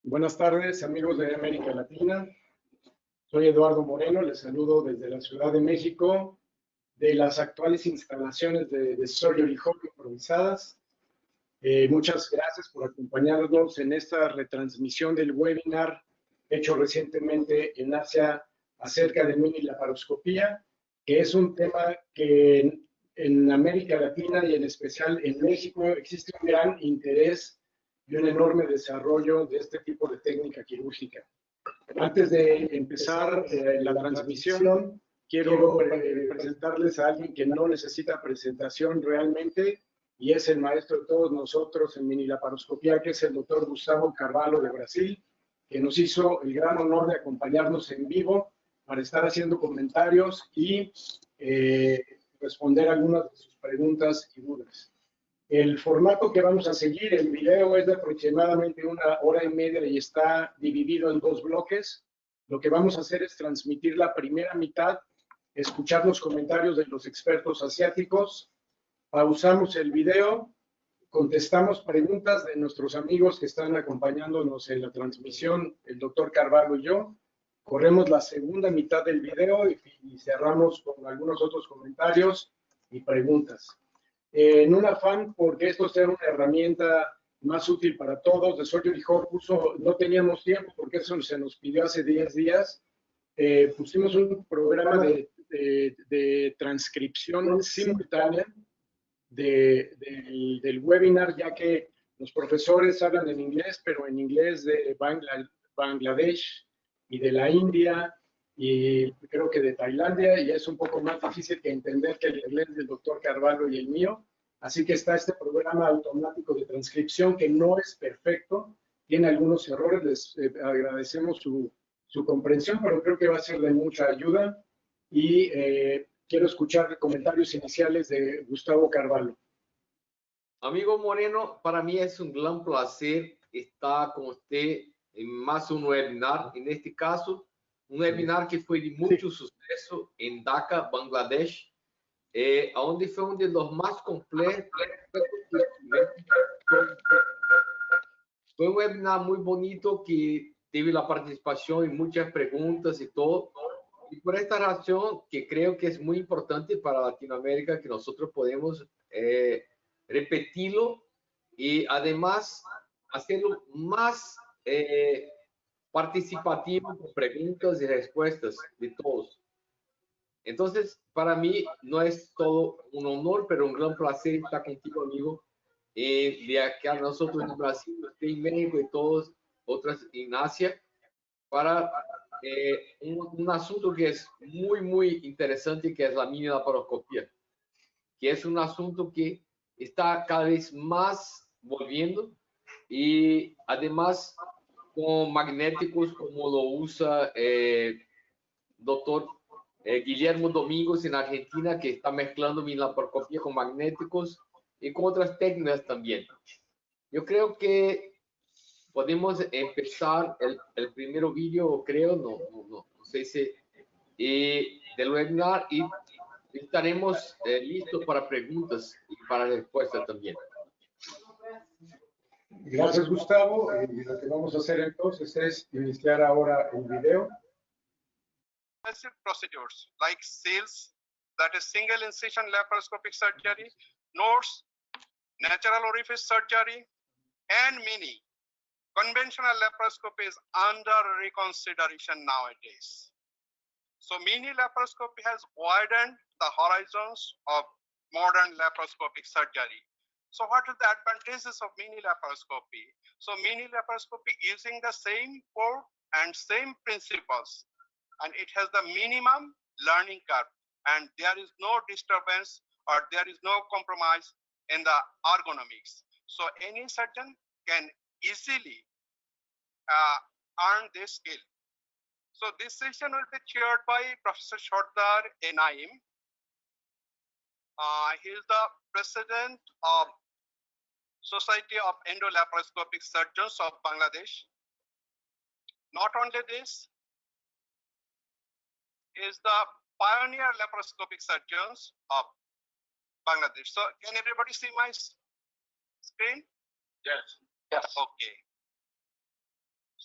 Buenas tardes, amigos de América Latina. Soy Eduardo Moreno, les saludo desde la Ciudad de México, de las actuales instalaciones de Sobre improvisadas. Muchas gracias por acompañarnos en esta retransmisión del webinar hecho recientemente en Asia acerca de Minilaparoscopía, que es un tema que en América Latina y en especial en México existe un gran interés y un enorme desarrollo de este tipo de técnica quirúrgica. Antes de empezar la transmisión, quiero presentarles a alguien que no necesita presentación realmente, y es el maestro de todos nosotros en minilaparoscopía, que es el doctor Gustavo Carvalho de Brasil, que nos hizo el gran honor de acompañarnos en vivo para estar haciendo comentarios y responder algunas de sus preguntas y dudas. El formato que vamos a seguir, el video es de aproximadamente 1 hora y media y está dividido en 2 bloques. Lo que vamos a hacer es transmitir la primera mitad, escuchar los comentarios de los expertos asiáticos, pausamos el video, contestamos preguntas de nuestros amigos que están acompañándonos en la transmisión, el doctor Carvalho y yo, corremos la segunda mitad del video y cerramos con algunos otros comentarios y preguntas. En un afán, porque esto sea una herramienta más útil para todos, de Sobre no teníamos tiempo, porque eso se nos pidió hace 10 días, pusimos un programa de transcripción simultánea del webinar, ya que los profesores hablan en inglés, pero en inglés de Bangladesh y de la India, y creo que de Tailandia, y es un poco más difícil que entender que el inglés del doctor Carvalho y el mío. Así que está este programa automático de transcripción que no es perfecto, tiene algunos errores, les agradecemos su comprensión, pero creo que va a ser de mucha ayuda. Y quiero escuchar comentarios iniciales de Gustavo Carvalho. Amigo Moreno, para mí es un gran placer estar con usted en más un webinar. En este caso, un webinar que fue de mucho suceso en Dhaka, Bangladesh, onde foi um dos mais completos. Foi um webinar muito bonito que teve a participação e muitas perguntas e todo. E por esta razão, que creo que é muito importante para Latinoamérica, que nós podemos repetirlo y además hacerlo más participativo con preguntas y respuestas de todos. Entonces, para mí no es todo un honor, pero un gran placer estar contigo, amigo, de aquí a nosotros en Brasil, usted en México y todos otras en Asia, para un asunto que es muy, muy interesante, que es la minilaparoscopía, que es un asunto que está cada vez más volviendo y además con magnéticos como lo usa doctor Guillermo Domingos en Argentina, que está mezclando minilaparoscopía con magnéticos y con otras técnicas también. Yo creo que podemos empezar el primer vídeo, creo, no sé si, del webinar, y estaremos listos para preguntas y para respuestas también. Gracias, Gustavo. Lo que vamos a hacer entonces es iniciar ahora el video. Procedures like SELSB, that is single incision laparoscopic surgery, NORS, natural orifice surgery, and mini. Conventional laparoscopy is under reconsideration nowadays. So mini laparoscopy has widened the horizons of modern laparoscopic surgery. So what are the advantages of mini laparoscopy? So mini laparoscopy using the same port and same principles, and it has the minimum learning curve, and there is no disturbance or there is no compromise in the ergonomics. So any surgeon can easily earn this skill. So this session will be chaired by Professor Sardar Naim. He is the president of Society of Endolaparoscopic Surgeons of Bangladesh. Not only this, he is the pioneer laparoscopic surgeons of Bangladesh. So can everybody see my screen? Yes. Yes. Okay.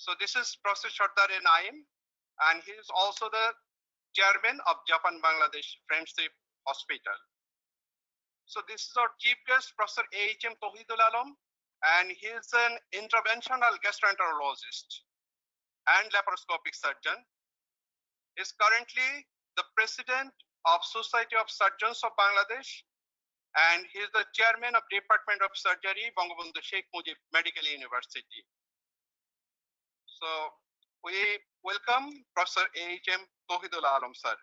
So this is Professor Sardar Naim, and he is also the chairman of Japan-Bangladesh Friendship Hospital. So this is our chief guest, Professor A.H.M. Tohidul Alam, and he is an interventional gastroenterologist and laparoscopic surgeon. He is currently the president of Society of Surgeons of Bangladesh, and he is the chairman of Department of Surgery, Bangabandhu Sheikh Mujib Medical University. So we welcome Professor A.H.M. Tohidul Alam, sir.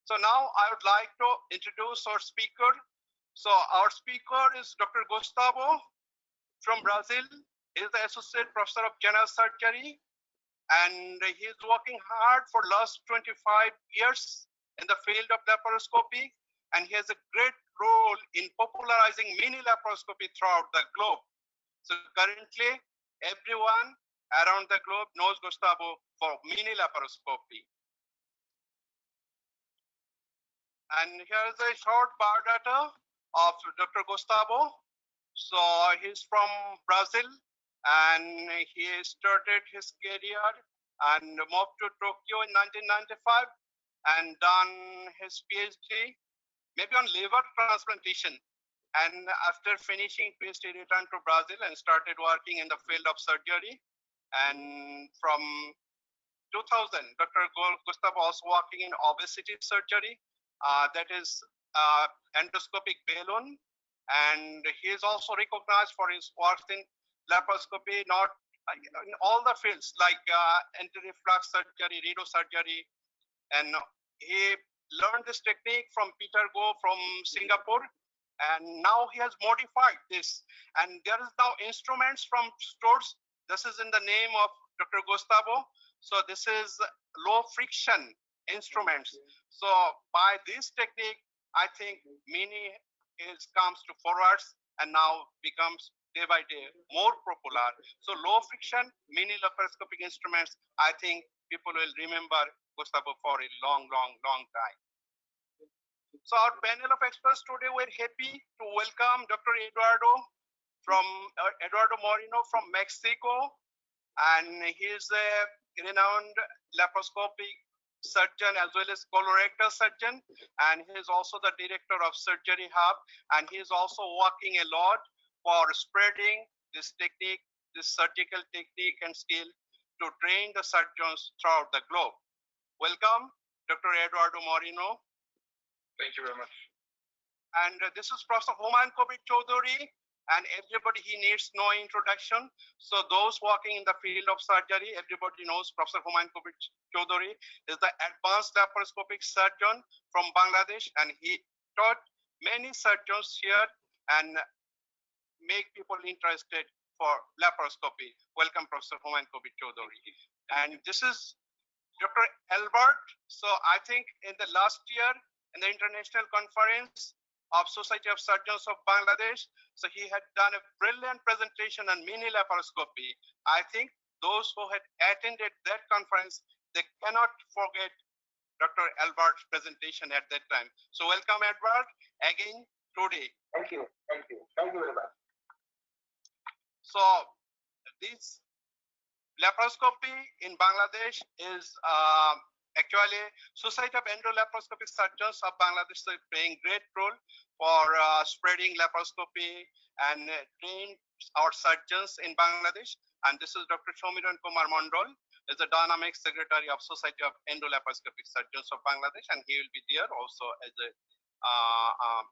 So now I would like to introduce our speaker. So our speaker is Dr. Gustavo from Brazil. He is the Associate Professor of General Surgery, and he is working hard for last 25 years in the field of laparoscopy, and he has a great role in popularizing mini laparoscopy throughout the globe. So currently, everyone around the globe knows Gustavo for mini laparoscopy. And here's a short biodata of Dr. Gustavo. So he's from Brazil, and he started his career and moved to Tokyo in 1995 and done his PhD, maybe on liver transplantation. And after finishing PhD, returned to Brazil and started working in the field of surgery. And from 2000, Dr. Gustavo also working in obesity surgery, that is endoscopic balloon. And he is also recognized for his work in laparoscopy, not in all the fields like anti-reflux surgery, renal surgery. And he learned this technique from Peter Go from Singapore. And now he has modified this. And there is now instruments from stores. This is in the name of Dr. Gustavo. So this is low friction instruments. So by this technique, I think mini comes to forwards and now becomes day by day more popular. So low friction mini laparoscopic instruments, I think people will remember Gustavo for a long time. So our panel of experts today, we're happy to welcome Dr. Eduardo Moreno from Mexico, and he is a renowned laparoscopic surgeon as well as colorectal surgeon, and he is also the director of Surgery Hub, and he is also working a lot for spreading this technique, this surgical technique and skill to train the surgeons throughout the globe. Welcome, Dr. Eduardo Moreno. Thank you very much. And this is Professor Humayun Kabir Choudhury, and everybody, he needs no introduction. So those working in the field of surgery, everybody knows Professor Humayun Kabir Choudhury is the advanced laparoscopic surgeon from Bangladesh, and he taught many surgeons here and make people interested for laparoscopy. Welcome, Professor Humayun Kabir Choudhury. And this is Dr. Albert. So I think in the last year, in the international conference of Society of Surgeons of Bangladesh, so he had done a brilliant presentation on mini laparoscopy. I think those who had attended that conference, they cannot forget Dr. Albert's presentation at that time. So welcome, Albert, again today. Thank you very much. So this laparoscopy in Bangladesh is actually Society of Endolaparoscopic Surgeons of Bangladesh is playing great role for spreading laparoscopy and train our surgeons in Bangladesh. And this is Dr. Shomiran Kumar Mondol, is the dynamic secretary of Society of Endolaparoscopic Surgeons of Bangladesh, and he will be there also as a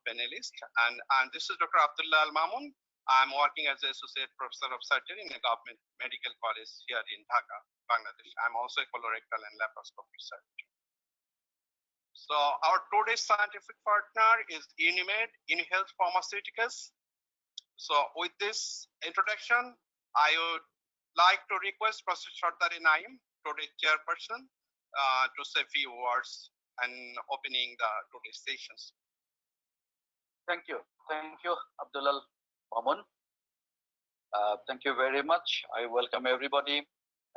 panelist. And this is Dr. Abdullah Al Mamun. I'm working as an associate professor of surgery in a government medical college here in Dhaka, Bangladesh. I'm also a colorectal and laparoscopic surgeon. So our today's scientific partner is UniMed UniHealth Pharmaceuticals. So with this introduction, I would like to request Professor Sardar Naim, today's chairperson, to say a few words and opening the today's sessions. Thank you, Abdullah Mamun. Thank you very much. I welcome everybody,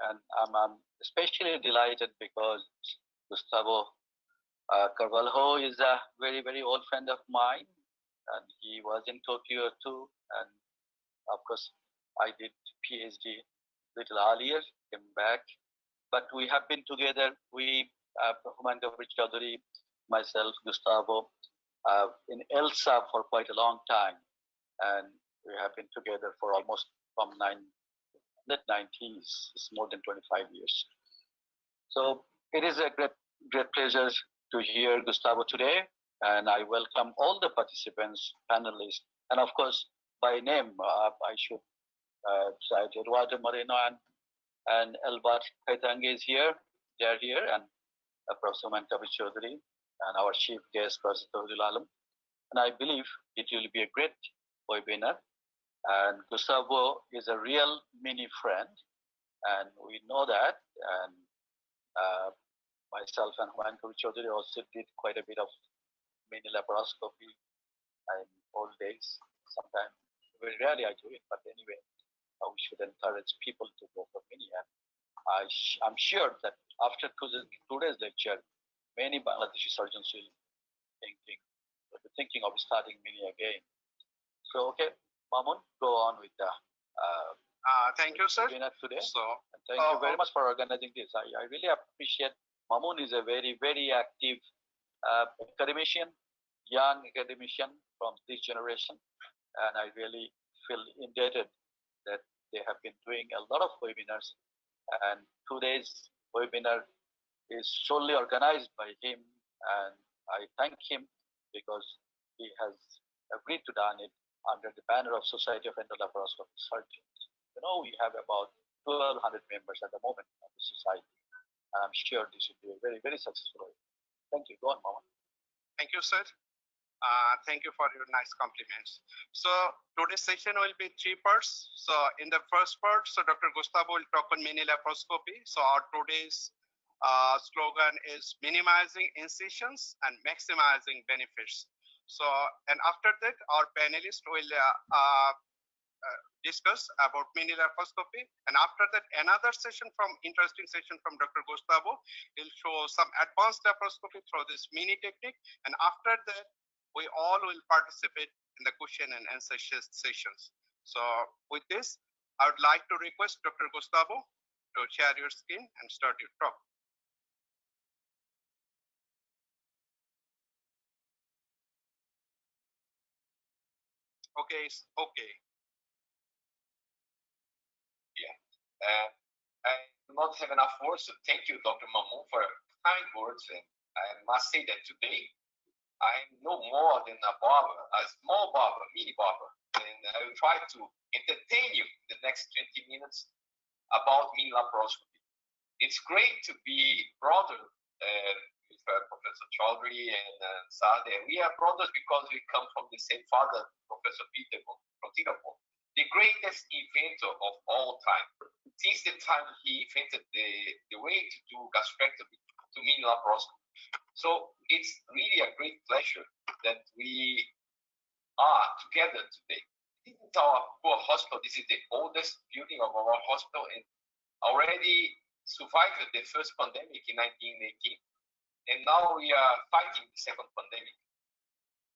and I'm especially delighted because Gustavo Carvalho is a very old friend of mine, and he was in Tokyo too. And of course, I did PhD little earlier, came back. But we have been together, Human Chaudhary, myself, Gustavo, in ELSA for quite a long time. And we have been together for almost from late 90s, it's more than 25 years. So it is a great pleasure to hear Gustavo today, and I welcome all the participants, panelists, and of course, by name, I should say Eduardo Moreno and Albert Kaitange is here. They are here, and Professor Mankavi Chaudhary, and our chief guest, Professor Tawhidul Alam. And I believe it will be a great webinar. And Gustavo is a real mini friend, and we know that. And myself and Mankavi Chaudhary also did quite a bit of Minilaparoscopy in old days. Sometimes, very rarely I do it, but anyway, we should encourage people to go for mini. And I'm sure that after today's lecture, many Bangladeshi surgeons will be thinking of starting mini again. So, okay, Mamun, go on with the thank you, sir. Today. So, and thank you very much for organizing this. I really appreciate. Mamun is a very, very active academician, young academician from this generation, and I really feel indebted that they have been doing a lot of webinars, and today's webinar is solely organized by him, and I thank him because he has agreed to do it under the banner of Society of Endolaparoscopic Surgeons. You know, we have about 1,200 members at the moment of the society. I'm sure this will be a very, very successful webinar. Thank you. Go on, Mama. Thank you, sir. Thank you for your nice compliments. So today's session will be 3 parts. So in the first part, so Dr. Gustavo will talk on mini laparoscopy. So our today's slogan is minimizing incisions and maximizing benefits. So, and after that, our panelists will discuss about mini laparoscopy. And after that, another interesting session from Dr. Gustavo. He'll show some advanced laparoscopy through this mini technique. And after that, we all will participate in the question and answer sessions. So with this, I would like to request Dr. Gustavo to share your screen and start your talk. Okay, okay. Yeah, I do not have enough words to thank you, Dr. Mamun, for kind words. And I must say that today, I'm no more than a barber, a small barber, mini barber. And I will try to entertain you in the next 20 minutes about mini laparoscopy. It's great to be brother with Professor Chaudhary and Sade. We are brothers because we come from the same father, Professor Peter from Singapore, the greatest inventor of all time. Since the time he invented the way to do gastrectomy to mini laparoscopy. So it's really a great pleasure that we are together today. This is our poor hospital. This is the oldest building of our hospital and already survived the first pandemic in 1918. And now we are fighting the second pandemic.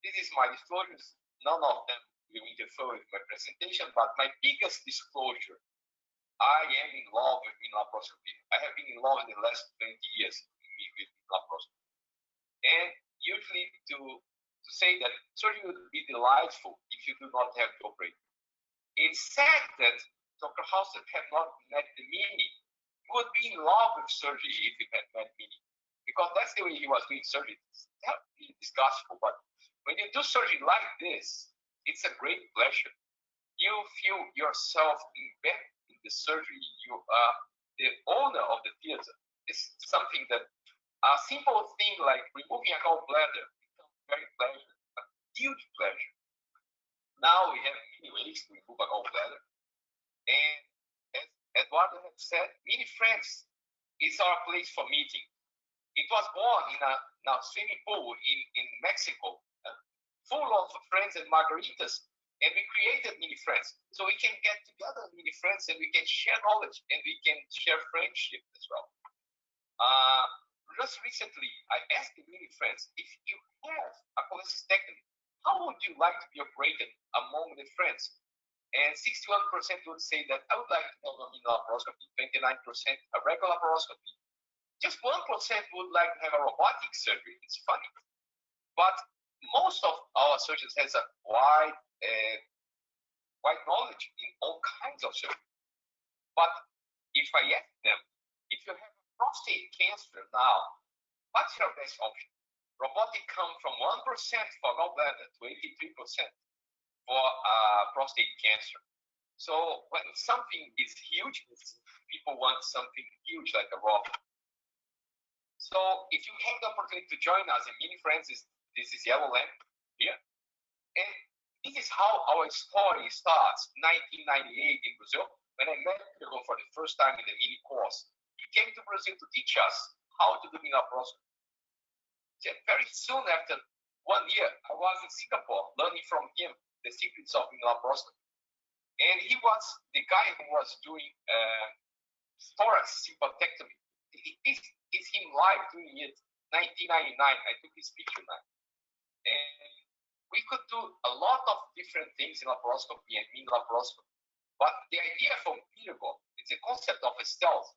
This is my disclosures. None of them will interfere with my presentation, but my biggest disclosure, I am in love with mini laparoscopy. I have been in love in the last 20 years with mini laparoscopy. And usually to say that surgery would be delightful if you do not have to operate. It's sad that Dr. Hauser have not met the mini. He would be in love with surgery if he had met mini, because that's the way he was doing surgery. That would be disgustful, but when you do surgery like this, it's a great pleasure. You feel yourself embedded in the surgery. You are the owner of the theater. It's something that a simple thing like removing a gallbladder becomes very pleasant, a huge pleasure. Now we have many ways to remove a gallbladder. And as Eduardo had said, Mini Friends is our place for meeting. It was born in a swimming pool in Mexico, full of friends and margaritas. And we created Mini Friends. So we can get together Mini Friends and we can share knowledge and we can share friendship as well. Just recently, I asked the Mini Friends, if you have a cholecystectomy, how would you like to be operated among the friends? And 61% would say that I would like to have a minilaparoscopy, 29% a regular laparoscopy. Just 1% would like to have a robotic surgery. It's funny. But most of our surgeons has a wide knowledge in all kinds of surgery. But if I ask them, if you have prostate cancer now, what's your best option? Robotic come from 1% for gallbladder to 83% for prostate cancer. So when something is huge, people want something huge like a robot. So if you have the opportunity to join us in Mini Friends, this is yellow lamp here. And this is how our story starts, 1998 in Brazil, when I met Pedro for the first time in the mini course. He came to Brazil to teach us how to do minilaparoscopy. Very soon after 1 year, I was in Singapore learning from him the secrets of minilaparoscopy. And he was the guy who was doing thorax sympathectomy. This is him live doing it, 1999. I took his picture now. And we could do a lot of different things in laparoscopy and minilaparoscopy. But the idea from Pedro, it's a concept of a stealth.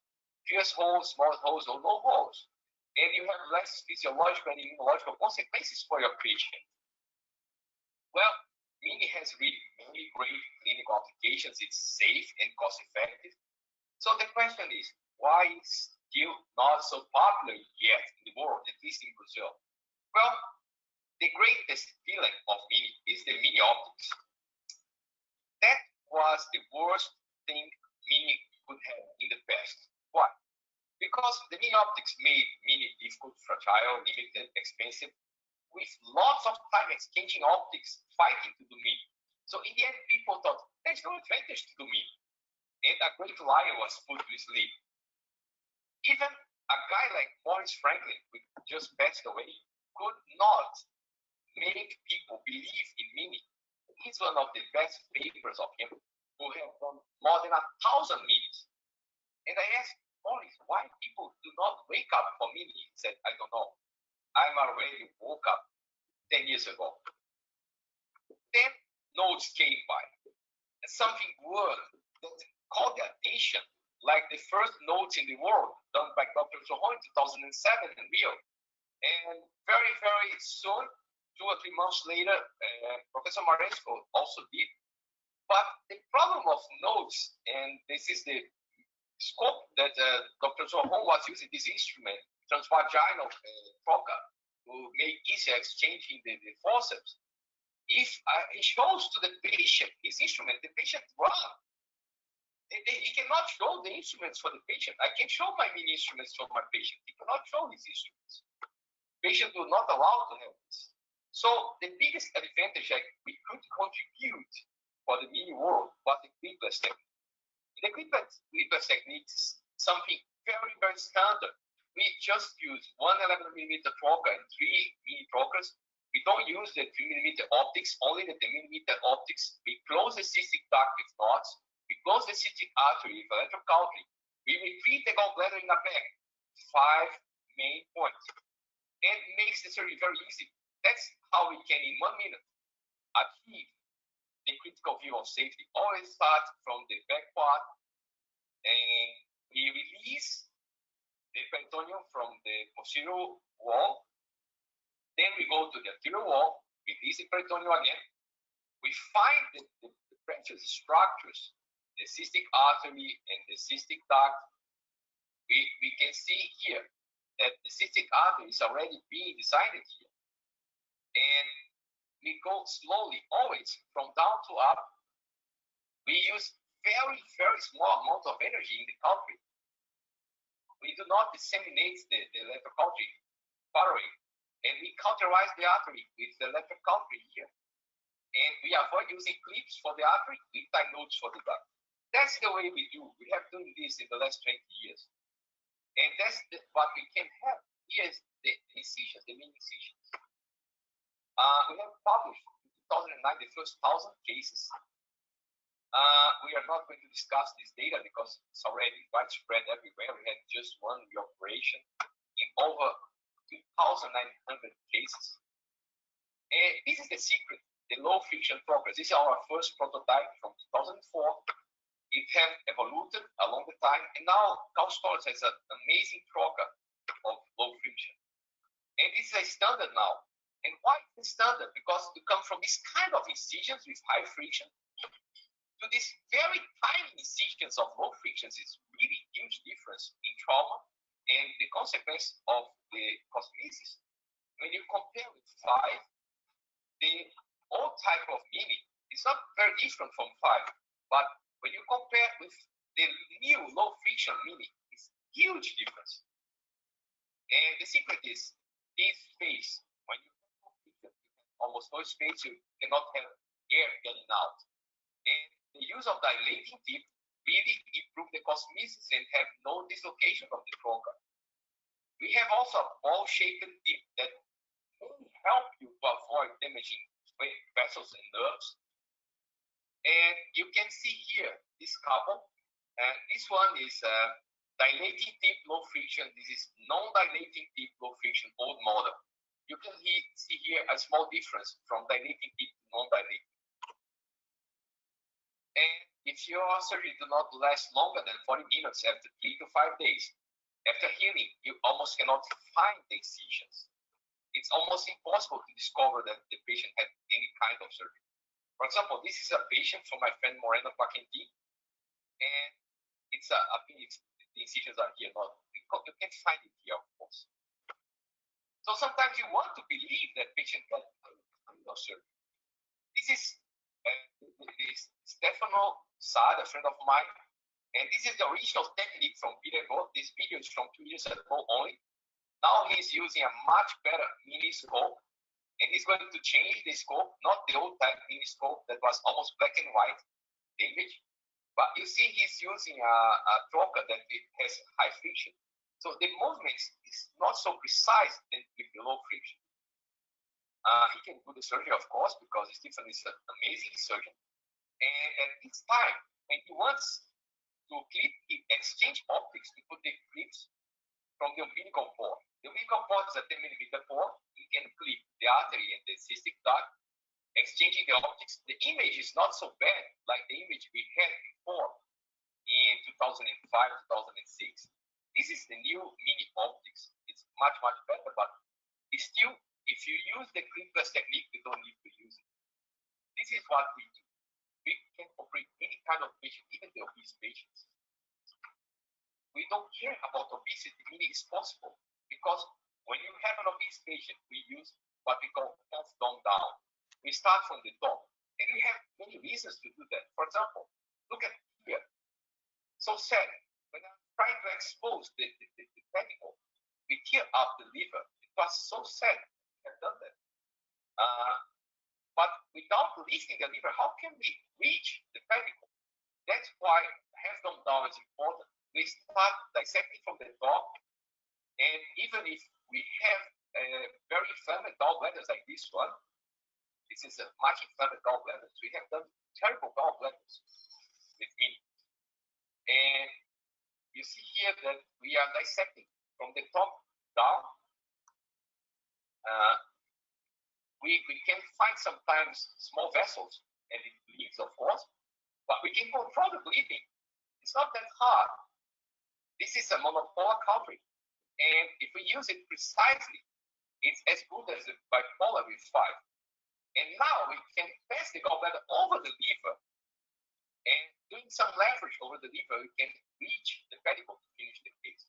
Fierce holes, small holes, or no holes. And you have less physiological and immunological consequences for your patient. Well, Mini has really great clinical applications. It's safe and cost effective. So the question is, why is still not so popular yet in the world, at least in Brazil? Well, the greatest villain of Mini is the Mini optics. That was the worst thing Mini could have in the past. Why? Because the Mini optics made Mini difficult, fragile, limited, expensive, with lots of time exchanging optics, fighting to do Mini. So in the end, people thought, there's no advantage to do Mini. And a great liar was put to sleep. Even a guy like Maurice Franklin, who just passed away, could not make people believe in Mini. It's one of the best papers of him, who have done more than 1,000 Minis. And I asked Maurice, why people do not wake up for Mini? He said, I don't know. I'm already woke up 10 years ago. Then notes came by. And something word that caught their attention, like the first notes in the world done by Dr. Zohon in 2007 in Rio. And very, very soon, 2 or 3 months later, Professor Maresco also did. But the problem of notes, and this is the scope that Dr. Zohon was using this instrument, transvaginal trocar, to make easier exchanging the forceps. If he shows to the patient his instrument, the patient runs. He cannot show the instruments for the patient. I can show my Mini instruments for my patient. He cannot show his instruments. Patient will not allow to have this. So the biggest advantage we could contribute for the Mini world was the clipless technique. The clipless technique is something very, very standard. We just use 1 11mm trocar and 3 Mini trocars. We don't use the 3mm optics, only the 10mm optics. We close the cystic duct with knots. We close the cystic artery with electrocautery. We retreat the gallbladder in a bag. 5 main points. And it makes the surgery very easy. That's how we can, in 1 minute, achieve the critical view of safety. Always start from the back part, and we release the peritoneum from the posterior wall. Then we go to the anterior wall, release the peritoneum again. We find the precious structures, the cystic artery and the cystic duct. We can see here that the cystic artery is already being designed here. And we go slowly, always from down to up. We use very, very small amount of energy in the cautery. We do not disseminate the electrocautery furrowing, and we cauterize the artery with the electrocautery here. And we avoid using clips for the artery, we tie nodes for the duct. That's the way we do. We have done this in the last 20 years. And that's what we can have. Here's the incisions, the Mini incisions. We have published in 2009 the first 1,000 cases. We are not going to discuss this data because it's already widespread everywhere. We had just one reoperation in over 2,900 cases. And this is the secret. the low friction trocar. This is our first prototype from 2004. It has evolved along the time, and now Carl Storz has an amazing trocar of low friction. And this is a standard now. And why is it standard? Because you come from this kind of incisions with high friction to these very tiny incisions of low frictions. Is really huge difference in trauma and the consequence of the cosmesis. When you compare with 5, the old type of Mini is not very different from 5, but when you compare with the new low friction Mini, it's huge difference. And the secret is this space. When you have almost no space, you cannot have air getting out. And the use of dilating tip really improve the cosmesis and have no dislocation of the trocar. We have also a ball-shaped tip that will help you to avoid damaging vessels and nerves. And you can see here this couple. And this one is dilating tip, low friction. This is non-dilating tip, low friction, old model. You can see here a small difference from dilating tip to non-dilating. And if your surgery do not last longer than 40 minutes after 3 to 5 days, after healing, you almost cannot find the incisions. It's almost impossible to discover that the patient had any kind of surgery. For example, this is a patient from my friend Moreno Paquenti, and it's appendix. The incisions are here, not you can't find it here, of course. So sometimes you want to believe that patient got no surgery. This is Stefano Saad, a friend of mine, and this is the original technique from Peter Go. This video is from 2 years ago only. Now he's using a much better mini scope, and he's going to change the scope, not the old type mini scope that was almost black and white image, but you see he's using a trocar that has high friction. So the movements is not so precise than with the low friction. He can do the surgery, of course, because Stephen is an amazing surgeon. And at this time, when he wants to clip, he exchange optics to put the clips from the umbilical port. The umbilical port is a 10 millimeter port. You can clip the artery and the cystic duct, exchanging the optics. The image is not so bad like the image we had before in 2005, 2006. This is the new mini optics. It's much, much better, but it's still, if you use the clipless technique, you don't need to use it. This is what we do. We can operate any kind of patient, even the obese patients. We don't care about obesity. Mini is possible because when you have an obese patient, we use what we call hands down. We start from the top, and we have many reasons to do that. For example, look at here. So sad. When I'm trying to expose the pedicle, we tear up the liver. It was so sad we have done that. But without lifting the liver, how can we reach the pedicle? That's why hands down is important. We start dissecting from the top, and even if we have very inflamed gallbladders like this one, this is a much inflamed gallbladders. We have done terrible gallbladders with me. And you see here that we are dissecting from the top down. We can find sometimes small vessels, and it bleeds, of course, but we can control the bleeding. It's not that hard. This is a monopolar culprit, and if we use it precisely, it's as good as a bipolar with 5. And now we can pass the gallbladder over the liver, and doing some leverage over the liver, we can reach the pedicle to finish the case.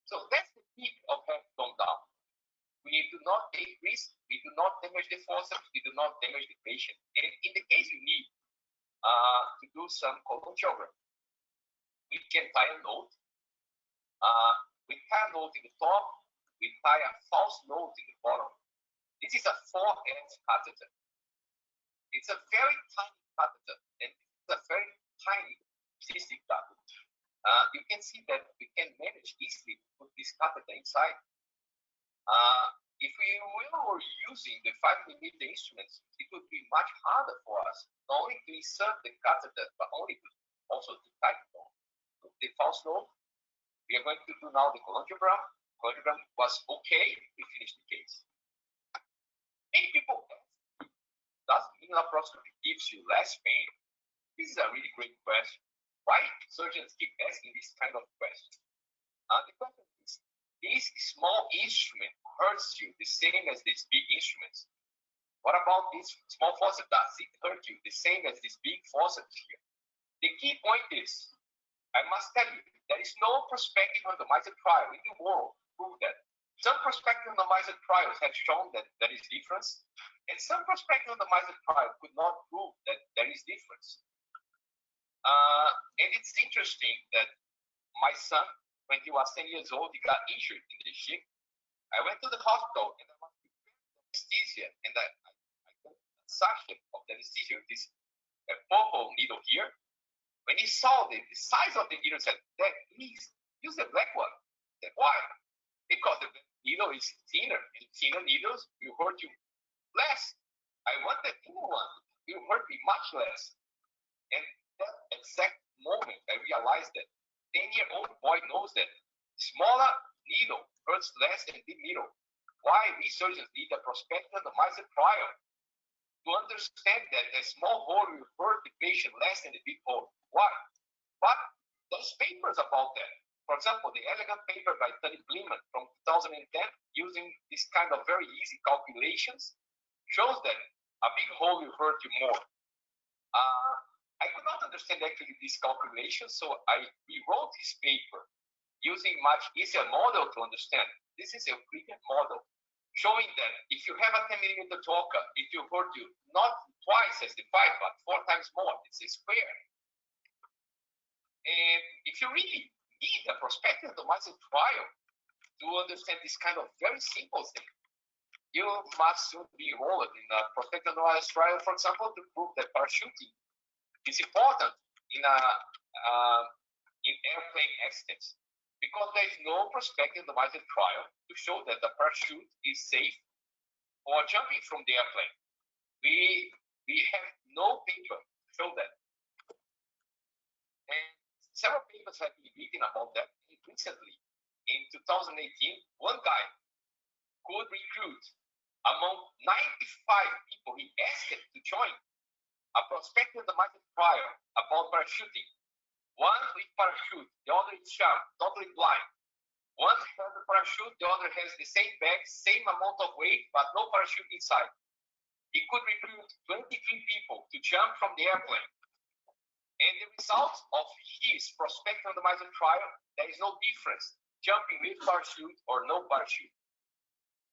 So that's the peak of head down. We do not take risk, we do not damage the forceps, we do not damage the patient. And in the case you need to do some coloniogram, we can tie a note. We tie a note in the top, we tie a false note in the bottom. This is a 4-end catheter. It's a very tiny catheter, and it's a very tiny cystic duct. You can see that we can manage easily to put this catheter inside. If we were using the 5 millimeter instruments, it would be much harder for us, not only to insert the catheter, but also to tie it on. The false note, we are going to do now the coloniogram. Coloniogram was okay, we finished the case. Many people ask, does laparoscopy gives you less pain? This is a really great question. Why surgeons keep asking this kind of question? The question is, this small instrument hurts you the same as these big instruments. What about this small faucet? Does it hurt you the same as this big faucet here? The key point is, I must tell you, there is no prospective randomized trial in the world to prove that. Some prospective randomized trials have shown that there is difference, and some prospective randomized trials could not prove that there is difference. And it's interesting that my son, when he was 10 years old, he got injured in the shin. I went to the hospital and I was preparing anesthesia, and I got a suction of the anesthesia with this purple needle here. When he saw the size of the needle, he said, "Dad, please use the black one." I said, "Why?" Because the needle is thinner, and thinner needles will hurt you less. I want the thinner one. It will hurt me much less. And that exact moment, I realized that 10-year-old boy knows that smaller needle hurts less than big needle. Why researchers need a prospective randomized trial to understand that a small hole will hurt the patient less than a big hole. Why? But there's papers about that. For example, the elegant paper by Tony Bleeman from 2010, using this kind of very easy calculations, shows that a big hole will hurt you more. I could not understand actually this calculation, so I rewrote this paper using much easier model to understand. This is a Euclidean model showing that if you have a 10 mm torque, it will hurt you not twice as the 5, but 4 times more. It's a square. And if you really need a prospective randomized trial to understand this kind of very simple thing, you must soon be enrolled in a prospective randomized trial, for example, to prove that parachuting is important in airplane accidents, because there is no prospective randomized trial to show that the parachute is safe for jumping from the airplane. We have no paper to show that. And several papers have been written about that. And recently, in 2018, one guy could recruit among 95 people he asked to join a prospective randomized trial about parachuting. One with parachute, the other is sharp, totally blind. One has a parachute, the other has the same bag, same amount of weight, but no parachute inside. He could recruit 23 people to jump from the airplane. And the results of his prospective randomized trial, there is no difference jumping with parachute or no parachute.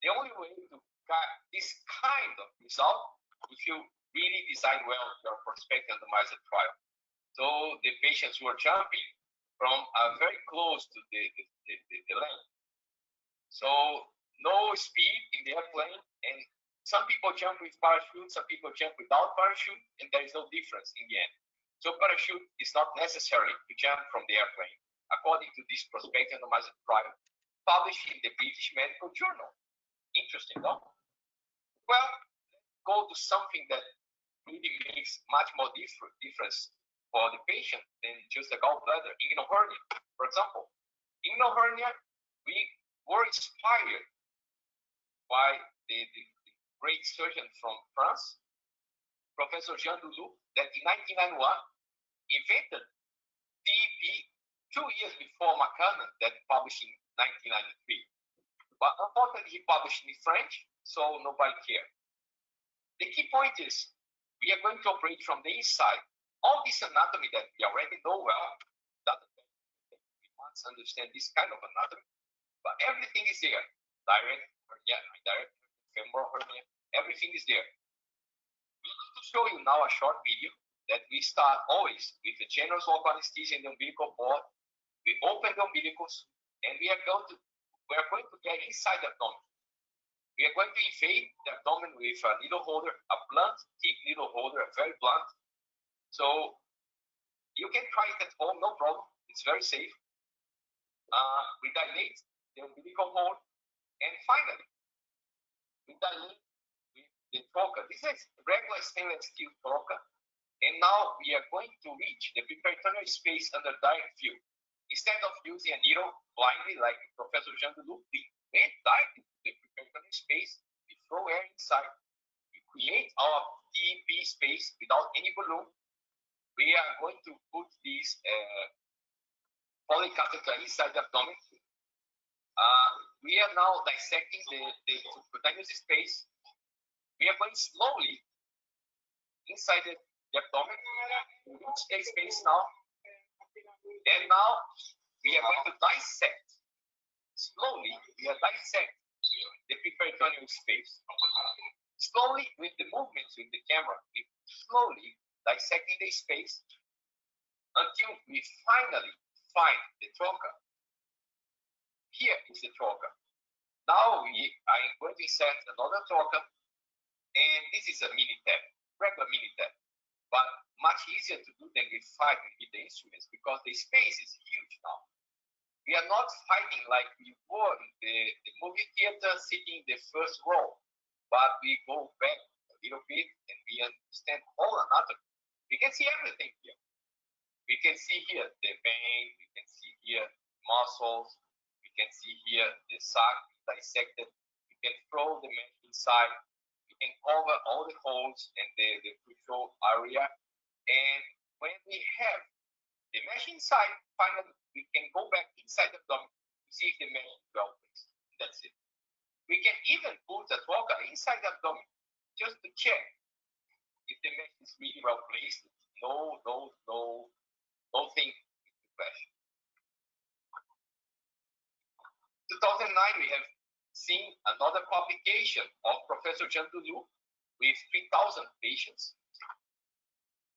The only way to get this kind of result, if you really design well your prospective randomized trial. So the patients who are jumping from very close to the land. So no speed in the airplane, and some people jump with parachute, some people jump without parachute, and there is no difference in the end. So parachute is not necessary to jump from the airplane, according to this prospective randomized trial published in the British Medical Journal. Interesting, no? Well, let's go to something that really makes much more difference for the patient than just a gallbladder, inguinal hernia. For example, inguinal hernia, we were inspired by the great surgeon from France, Professor Jean Duluth, that in 1991 invented TEP 2 years before McCann, that published in 1993. But unfortunately, he published in French, so nobody cared. The key point is, we are going to operate from the inside. All this anatomy that we already know well, that we must understand this kind of anatomy, but everything is there. Direct hernia, indirect femoral hernia, everything is there. We're going to show you now a short video that we start always with the general local anesthesia in the umbilical cord. We open the umbilicals, and we are going to get inside the abdomen. We are going to invade the abdomen with a needle holder, a blunt, deep needle holder, a very blunt. So you can try it at home, no problem. It's very safe. We dilate the umbilical hole, and finally, we dilate with the trocar. This is regular stainless steel trocar, and now we are going to reach the preperitoneal space under direct view. Instead of using a needle blindly like Professor Jean Duluth, we went directly to the preperitoneal space, we throw air inside, we create our TEP space without any balloon, we are going to put this polycatheter inside the abdomen. We are now dissecting the subcutaneous space. We are going slowly inside the abdomen, reach the space now. And now we are going to dissect. Slowly, we are dissect the preperitoneal space. Slowly, with the movements with the camera, we slowly dissecting the space until we finally find the trocar. Here is the trocar. Now I'm going to insert another trocar, and this is a mini tab, regular mini tab, but much easier to do than with 5mm instruments because the space is huge now. We are not fighting like we were in the movie theater sitting in the first row, but we go back a little bit and we understand whole anatomy. We can see everything here. We can see here the vein, we can see here muscles, we can see here the sac dissected, we can throw the mesh inside, we can cover all the holes and the crucial area. And when we have the mesh inside, finally we can go back inside the abdomen to see if the mesh is well placed. That's it. We can even put a trocar inside the abdomen just to check if the mesh is really well placed. Nothing to question. 2009, we have seen another publication of Professor Jean Dulu with 3,000 patients.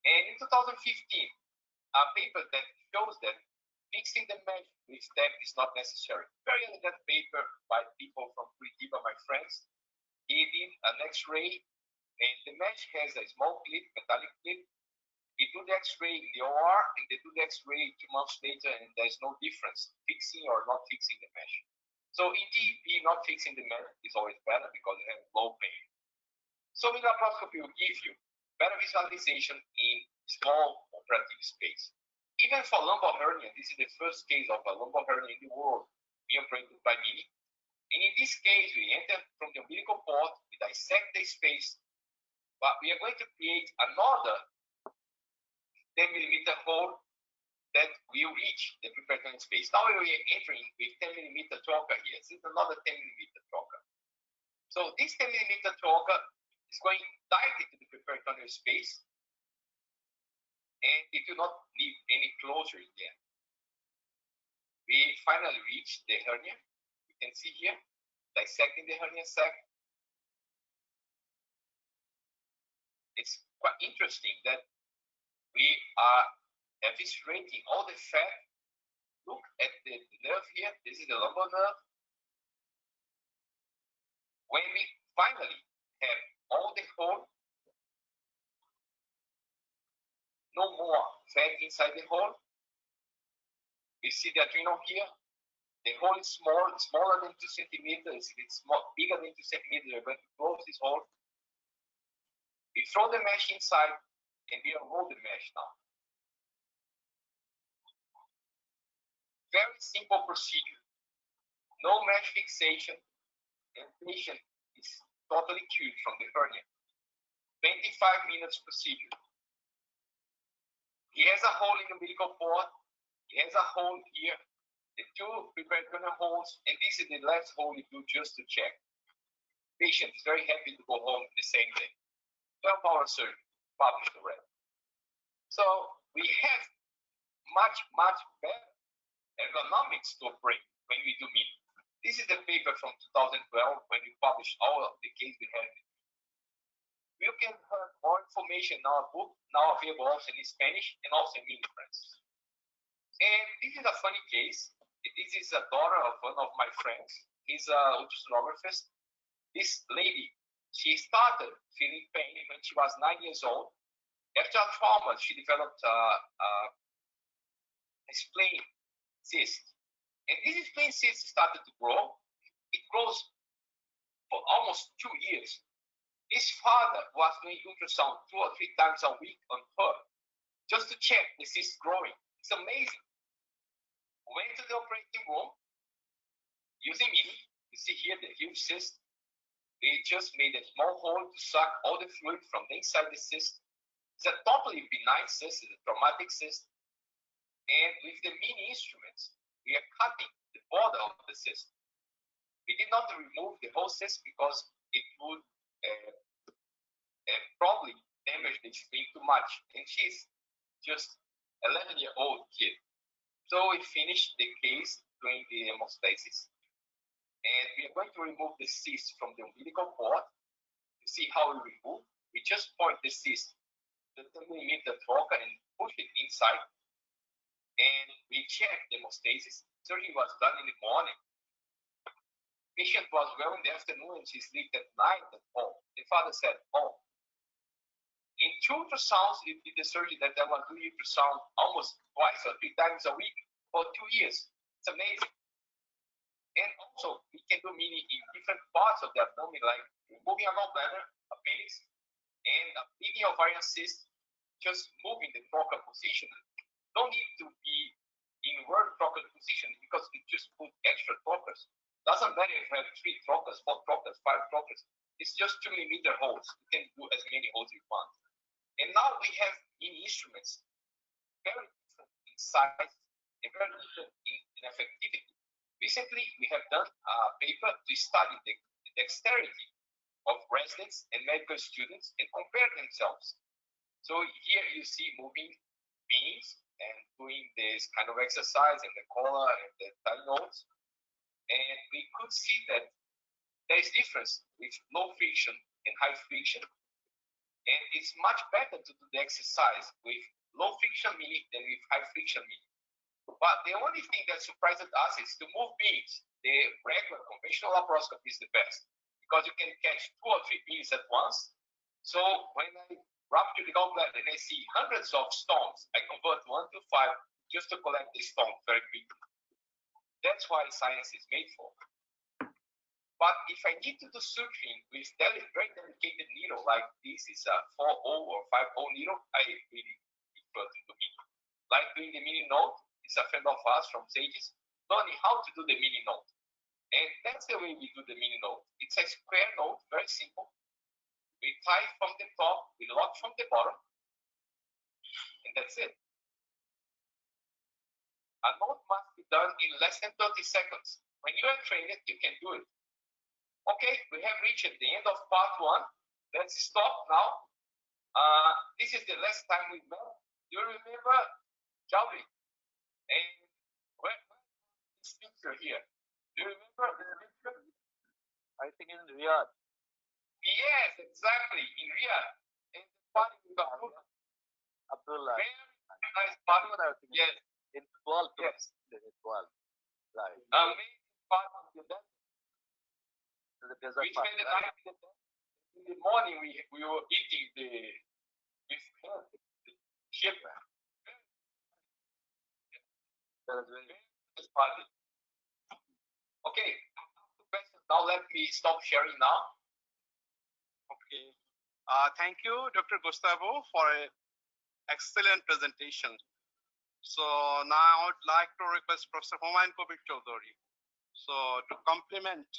And in 2015, a paper that shows that fixing the mesh with step is not necessary. Very elegant paper by people from Curitiba, my friends. He did an X-ray, and the mesh has a small clip, metallic clip. He do the X-ray in the OR, and they do the X-ray 2 months later, and there's no difference, fixing or not fixing the mesh. So in TEP, not fixing the mesh is always better because it has low pain. So Minilaparoscopy will give you better visualization in small operative space. Even for lumbar hernia, this is the first case of a lumbar hernia in the world being operated by Mini. And in this case, we enter from the umbilical port, we dissect the space, but we are going to create another 10mm hole that will reach the preperitoneal space. Now we are entering with 10mm trocar here. This is another 10mm trocar. So this 10mm trocar is going directly to the preperitoneal space, and it will not need any closure in there. We finally reach the hernia. You can see here, dissecting the hernia sac. It's quite interesting that we are eviscerating all the fat. Look at the nerve here. This is the lumbar nerve. When we finally have all the hole, no more fat inside the hole. We see the adrenal here. The hole is small, smaller than 2 centimeters. If it's bigger than 2 centimeters, we're going to close this hole. We throw the mesh inside, and we unroll the mesh now. Very simple procedure. No mesh fixation, and patient is totally cured from the hernia. 25 minutes procedure. He has a hole in the umbilical port. He has a hole here. The 2 preperitoneal holes, and this is the last hole we do just to check. Patient is very happy to go home the same day. 12-hour surgery, published already. So we have much better ergonomics to operate when we do Mini. This is the paper from 2012 when we published all of the cases we have. You can have more information in our book, now available also in Spanish and also in Mini French. And this is a funny case. This is a daughter of one of my friends. He's an ultrasonographer. This lady, she started feeling pain when she was 9 years old. After a trauma, she developed a spleen cyst. And this spleen cyst started to grow. It grows for almost 2 years. His father was doing ultrasound 2 or 3 times a week on her, just to check the cyst growing. It's amazing. Went to the operating room, using Mini. You see here the huge cyst. we just made a small hole to suck all the fluid from the inside the cyst. It's a totally benign cyst, it's a traumatic cyst. And with the mini instruments, we are cutting the border of the cyst. We did not remove the whole cyst because it would probably damage the spleen too much. And she's just 11-year-old kid. So we finished the case doing the hemostasis. And we are going to remove the cyst from the umbilical cord. To see how we remove, we just point the cyst to the 10mm trocar and push it inside. And we check the hemostasis. Surgery was done in the morning. Patient was well in the afternoon and she slept at night at home. The father said, oh. In 2 ultrasounds, we did the surgery that I was doing ultrasound almost twice or 3 times a week for 2 years. It's amazing. And also, we can do mini in different parts of the abdomen, like removing a gallbladder, appendix, and a mini ovarian cyst, just moving the trocar position. Don't need to be inward trocar position because we just put extra trocars. Doesn't matter if you have 3 trocars, 4 trocars, 5 trocars. It's just 2mm holes. You can do as many holes as you want. And now we have mini instruments, very different in size and very different in effectivity. Recently, we have done a paper to study the dexterity of residents and medical students and compare themselves. So here you see moving beams and doing this kind of exercise and the collar and the tie notes. And we could see that there is difference with low friction and high friction. And it's much better to do the exercise with low friction mini than with high friction mini. But the only thing that surprised us is to move beams. The regular conventional laparoscopy is the best because you can catch 2 or 3 beams at once. So when I rupture the gallbladder and I see hundreds of stones, I convert 1 to 5 just to collect the stone very quickly. That's why science is made for. But if I need to do suturing with very dedicated needle, like this is a 4.0 or 5.0 needle, I really prefer to do mini. Like doing the mini note, it's a friend of us from Sages, learning how to do the mini note. And that's the way we do the mini note. It's a square note, very simple. We tie from the top, we lock from the bottom, and that's it. A note must be done in less than 30 seconds. When you are trained, you can do it. Okay, we have reached the end of part 1. Let's stop now. This is the last time we met. You remember Javi? And where is this picture here? Do you remember this picture? I think in Riyadh. Yes, exactly, in Riyadh. And the party with Abdullah. Very nice party. Yes. In 12. Yes. In 12. Right. Amazing party with that. The Which made the night in the morning we were eating the ship. Party. Okay, now let me stop sharing now. Okay. Thank you, Dr. Gustavo, for an excellent presentation. So now I would like to request Professor Humayun Kabir Choudhury. So to complement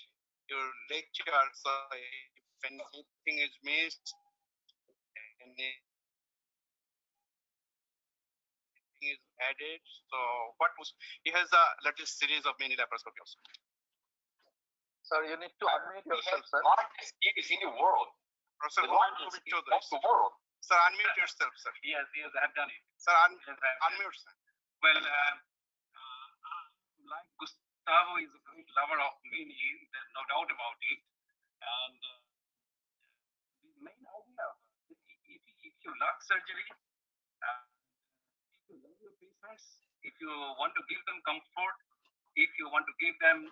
your lecture, so if anything is missed, anything is added, so what was, he has a latest series of mini laparoscopy also. Sir, you need to unmute yourself, sir. Largest series in the world. Professor The Humayun largest Kabir Choudhury. of the world. Sir, unmute yourself, sir. Yes, I have done it. Sir, Yes, I have unmute, sir. Well, like Gustavo is a great lover of mini, there's no doubt about it. And the main idea, if you love surgery, if you love your patients, if you want to give them comfort, if you want to give them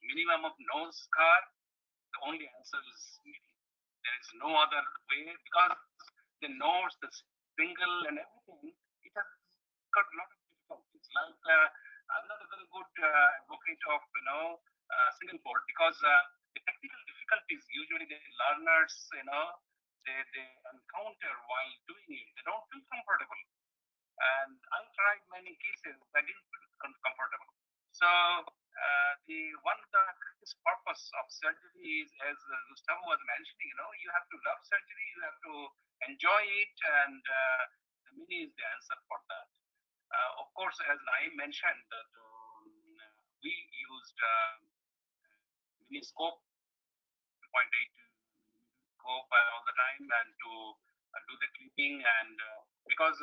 minimum of nose scar, the only answer is mini. There is no other way because the nose, the single and everything, it has got a lot of difficulties. Like I'm not a very good advocate of single port because the technical difficulties usually the learners they encounter while doing it. They don't feel comfortable, and I tried many cases. I didn't feel comfortable. So one of the greatest purpose of surgery is, as Gustavo was mentioning, you have to love surgery, you have to enjoy it, and the Mini is the answer for that. Of course, as I mentioned, that we used Mini scope 2.8 scope all the time, and to do the clipping, and because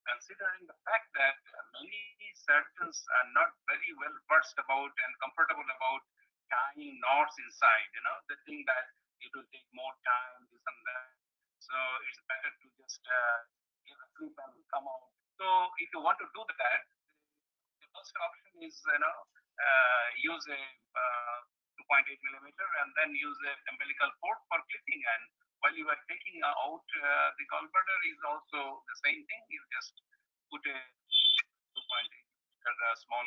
considering the fact that many surgeons are not very well versed about and comfortable about tying knots inside, they think that it will take more time, this and that. So it's better to just give a clip and come out. So if you want to do that, the first option is, use a 2.8 millimeter and then use a umbilical port for clipping. And while you are taking out the gallbladder is also the same thing. You just put a 2.8 small.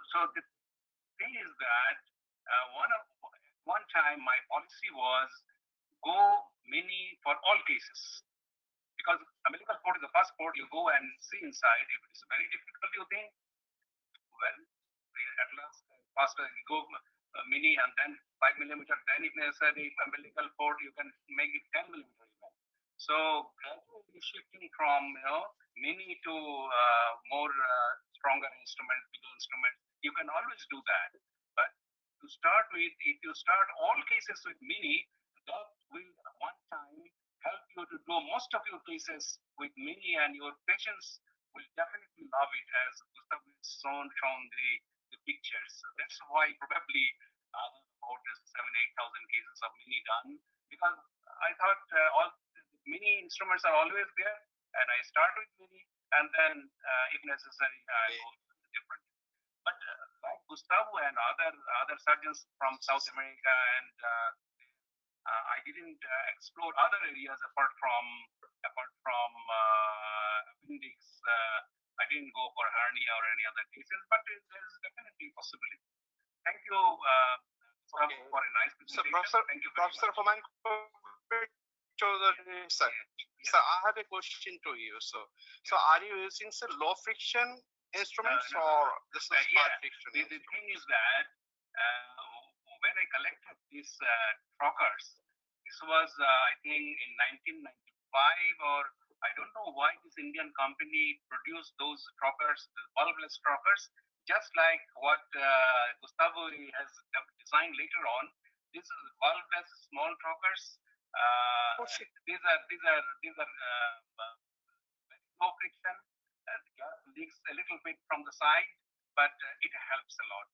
So the thing is that one time my policy was go Mini for all cases, because umbilical port is the first port you go and see inside. If it is very difficult, you think, well, at last faster you go Mini, and then 5 millimeter. Then if necessary, umbilical port, you can make it 10 millimeter even. So gradually shifting from Mini to more stronger instruments, bigger instruments, you can always do that. But to start with, if you start all cases with Mini, that will one time help you to do most of your cases with Mini, and your patients will definitely love it, as Gustavo has shown the pictures. So that's why probably about 7,000-8,000 cases of Mini done, because I thought all Mini instruments are always there, and I start with Mini, and then if necessary, I go to different. But like Gustavo and other surgeons from South America, and I didn't explore other areas apart from appendix. I didn't go for hernia or any other cases, but there's definitely possibility. Thank you, Gustavo, for a nice presentation. So, Thank you very Professor much. Humayun Chaudhary, sir. Yeah. So I have a question to you. So are you using low friction instruments or this is high friction? The thing is that when I collected these trockers, this was I think in 1995, or I don't know why this Indian company produced those trockers, the bulbless trockers, just like what Gustavo has designed later on. These are bulbless small trockers. These are very low friction. The gas leaks a little bit from the side, but it helps a lot.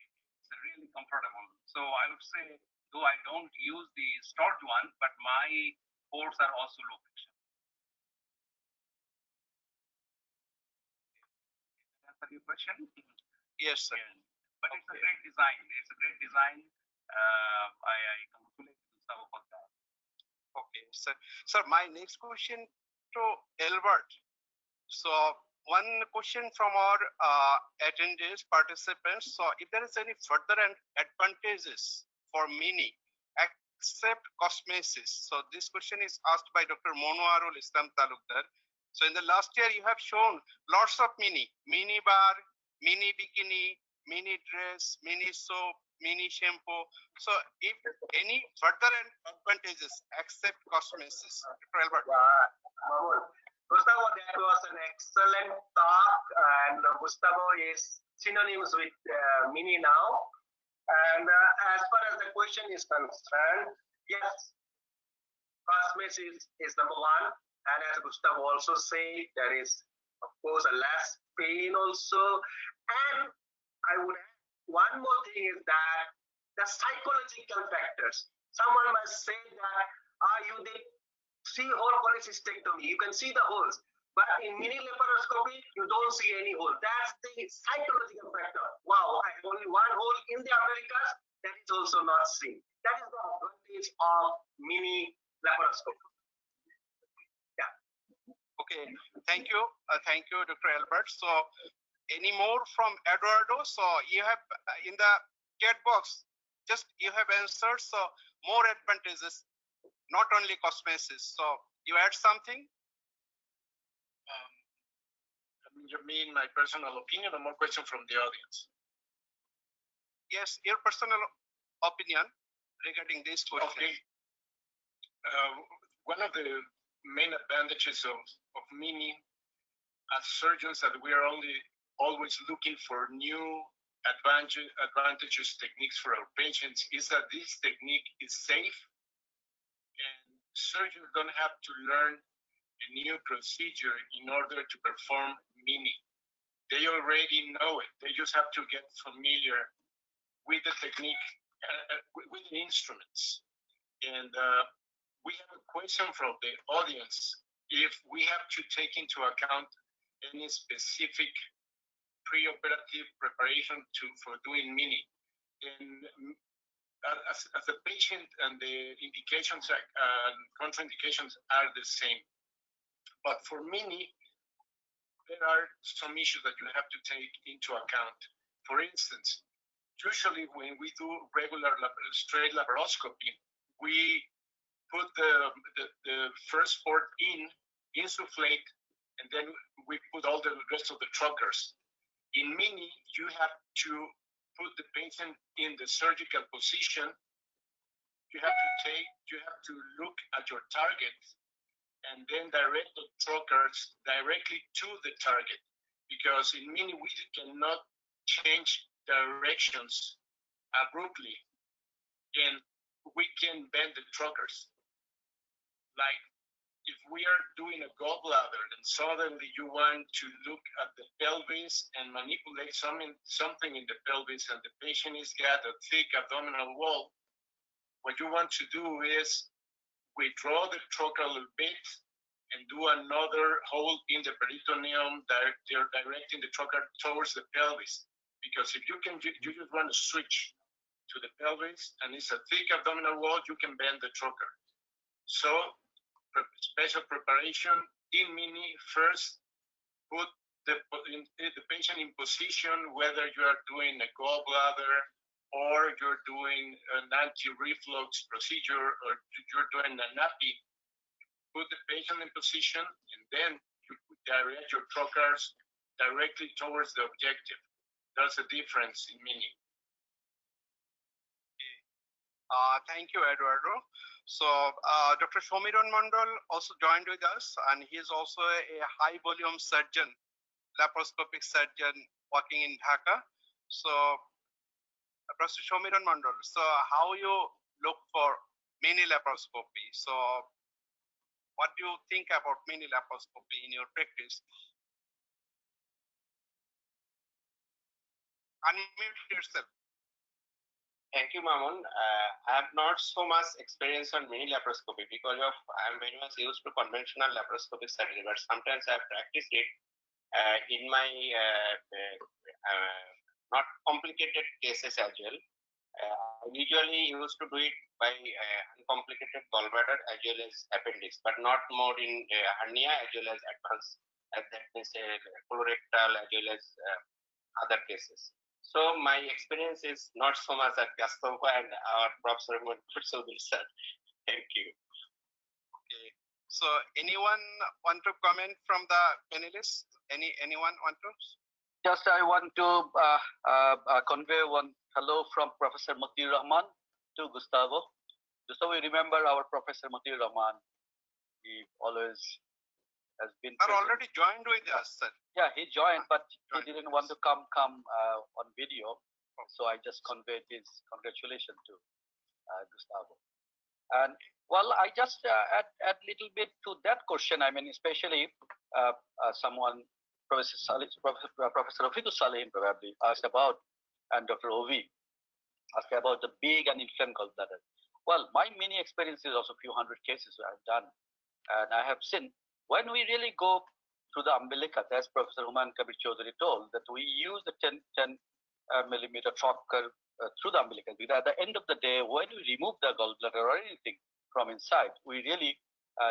It's really comfortable. So I would say, though I don't use the stored one, but my ports are also low friction. Answer your question? Yes, sir. Yes. But it's a great design. It's a great design. I congratulate Gustavo for that. Okay, sir. Sir, my next question to Albert. So one question from our attendees, participants. So if there is any further advantages for Mini except cosmesis. So this question is asked by Dr. Monwarul Islam Talukdar. So in the last year, you have shown lots of Mini bar, Mini bikini, Mini dress, Mini soap, Mini shampoo. So if any further advantages except cosmesis, Dr. Albert. Gustavo, that was an excellent talk, and Gustavo is synonymous with Mini now. And as far as the question is concerned, yes, cosmesis is number one. And as Gustavo also said, there is, of course, a less pain also. And I would add one more thing is that the psychological factors. Someone must say that you did see hole cholecystectomy, you can see the holes, but in minilaparoscopy you don't see any hole. That's the psychological factor. Wow, I have only one hole in the Americas, that is also not seen. That is the advantage of mini laparoscopy. Yeah. Okay, thank you, Dr. Albert. So any more from Eduardo? So you have in the chat box, just you have answered. So more advantages, not only cosmesis. So you add something? You mean my personal opinion or more question from the audience? Yes, your personal opinion regarding this question. Okay. One of the main advantages of Mini as surgeons that we are always looking for new advantages techniques for our patients is that this technique is safe and surgeons don't have to learn a new procedure in order to perform Mini. They already know it. They just have to get familiar with the technique, with the instruments. And we have a question from the audience. If we have to take into account any specific pre-operative preparation for doing Mini, and as the patient and the indications and contraindications are the same. But for Mini, there are some issues that you have to take into account. For instance, usually when we do regular straight laparoscopy, we put the first port in, insufflate, and then we put all the rest of the truckers. In Mini, you have to put the patient in the surgical position. You have to look at your target and then direct the truckers directly to the target. Because in Mini, we cannot change directions abruptly, and we can bend the truckers. Like if we are doing a gallbladder and suddenly you want to look at the pelvis and manipulate something in the pelvis and the patient has got a thick abdominal wall, what you want to do is withdraw the trocar a little bit and do another hole in the peritoneum, directing the trocar towards the pelvis. Because if you just want to switch to the pelvis and it's a thick abdominal wall, you can bend the trocar. So special preparation in Mini, first put the patient in position, whether you are doing a gallbladder or you're doing an anti-reflux procedure or you're doing a nappy. Put the patient in position and then you direct your trocars directly towards the objective. That's the difference in Mini. Thank you, Eduardo. So Dr. Somiran Mandal also joined with us, and he is also a high volume surgeon, laparoscopic surgeon working in Dhaka. So Professor Somiran Mandal, so how you look for mini laparoscopy? So what do you think about mini laparoscopy in your practice? Unmute yourself. Thank you, Mamun. I have not so much experience on mini laparoscopy because I'm very much used to conventional laparoscopic surgery, but sometimes I have practiced it in my not complicated cases as well. I usually used to do it by uncomplicated gallbladder as well as appendix, but not more in hernia as well as advanced, that means colorectal as well as other cases. So my experience is not so much at Gustavo and our Professor Mutsubi sir. Thank you. Okay. So anyone want to comment from the panelists? Anyone want to? Just I want to convey one hello from Professor Mutir Rahman to Gustavo. Gustavo, you remember our Professor Mutir Rahman? He always has been. Are already joined with us, sir. Yeah, he joined, but he didn't want to come on video. So I just conveyed his congratulations to Gustavo. And well, I just add little bit to that question. I mean, especially someone, Professor Rafiqus Salehin probably asked about, and Dr. Ovi asked about the big and inflamed gallbladder. Well, my mini experience is also a few hundred cases I've done, and I have seen when we really go through the umbilicus, as Professor Humayun Kabir Chaudhary told, that we use the 10 millimeter trocar through the umbilicus. Because at the end of the day, when we remove the gallbladder or anything from inside, we really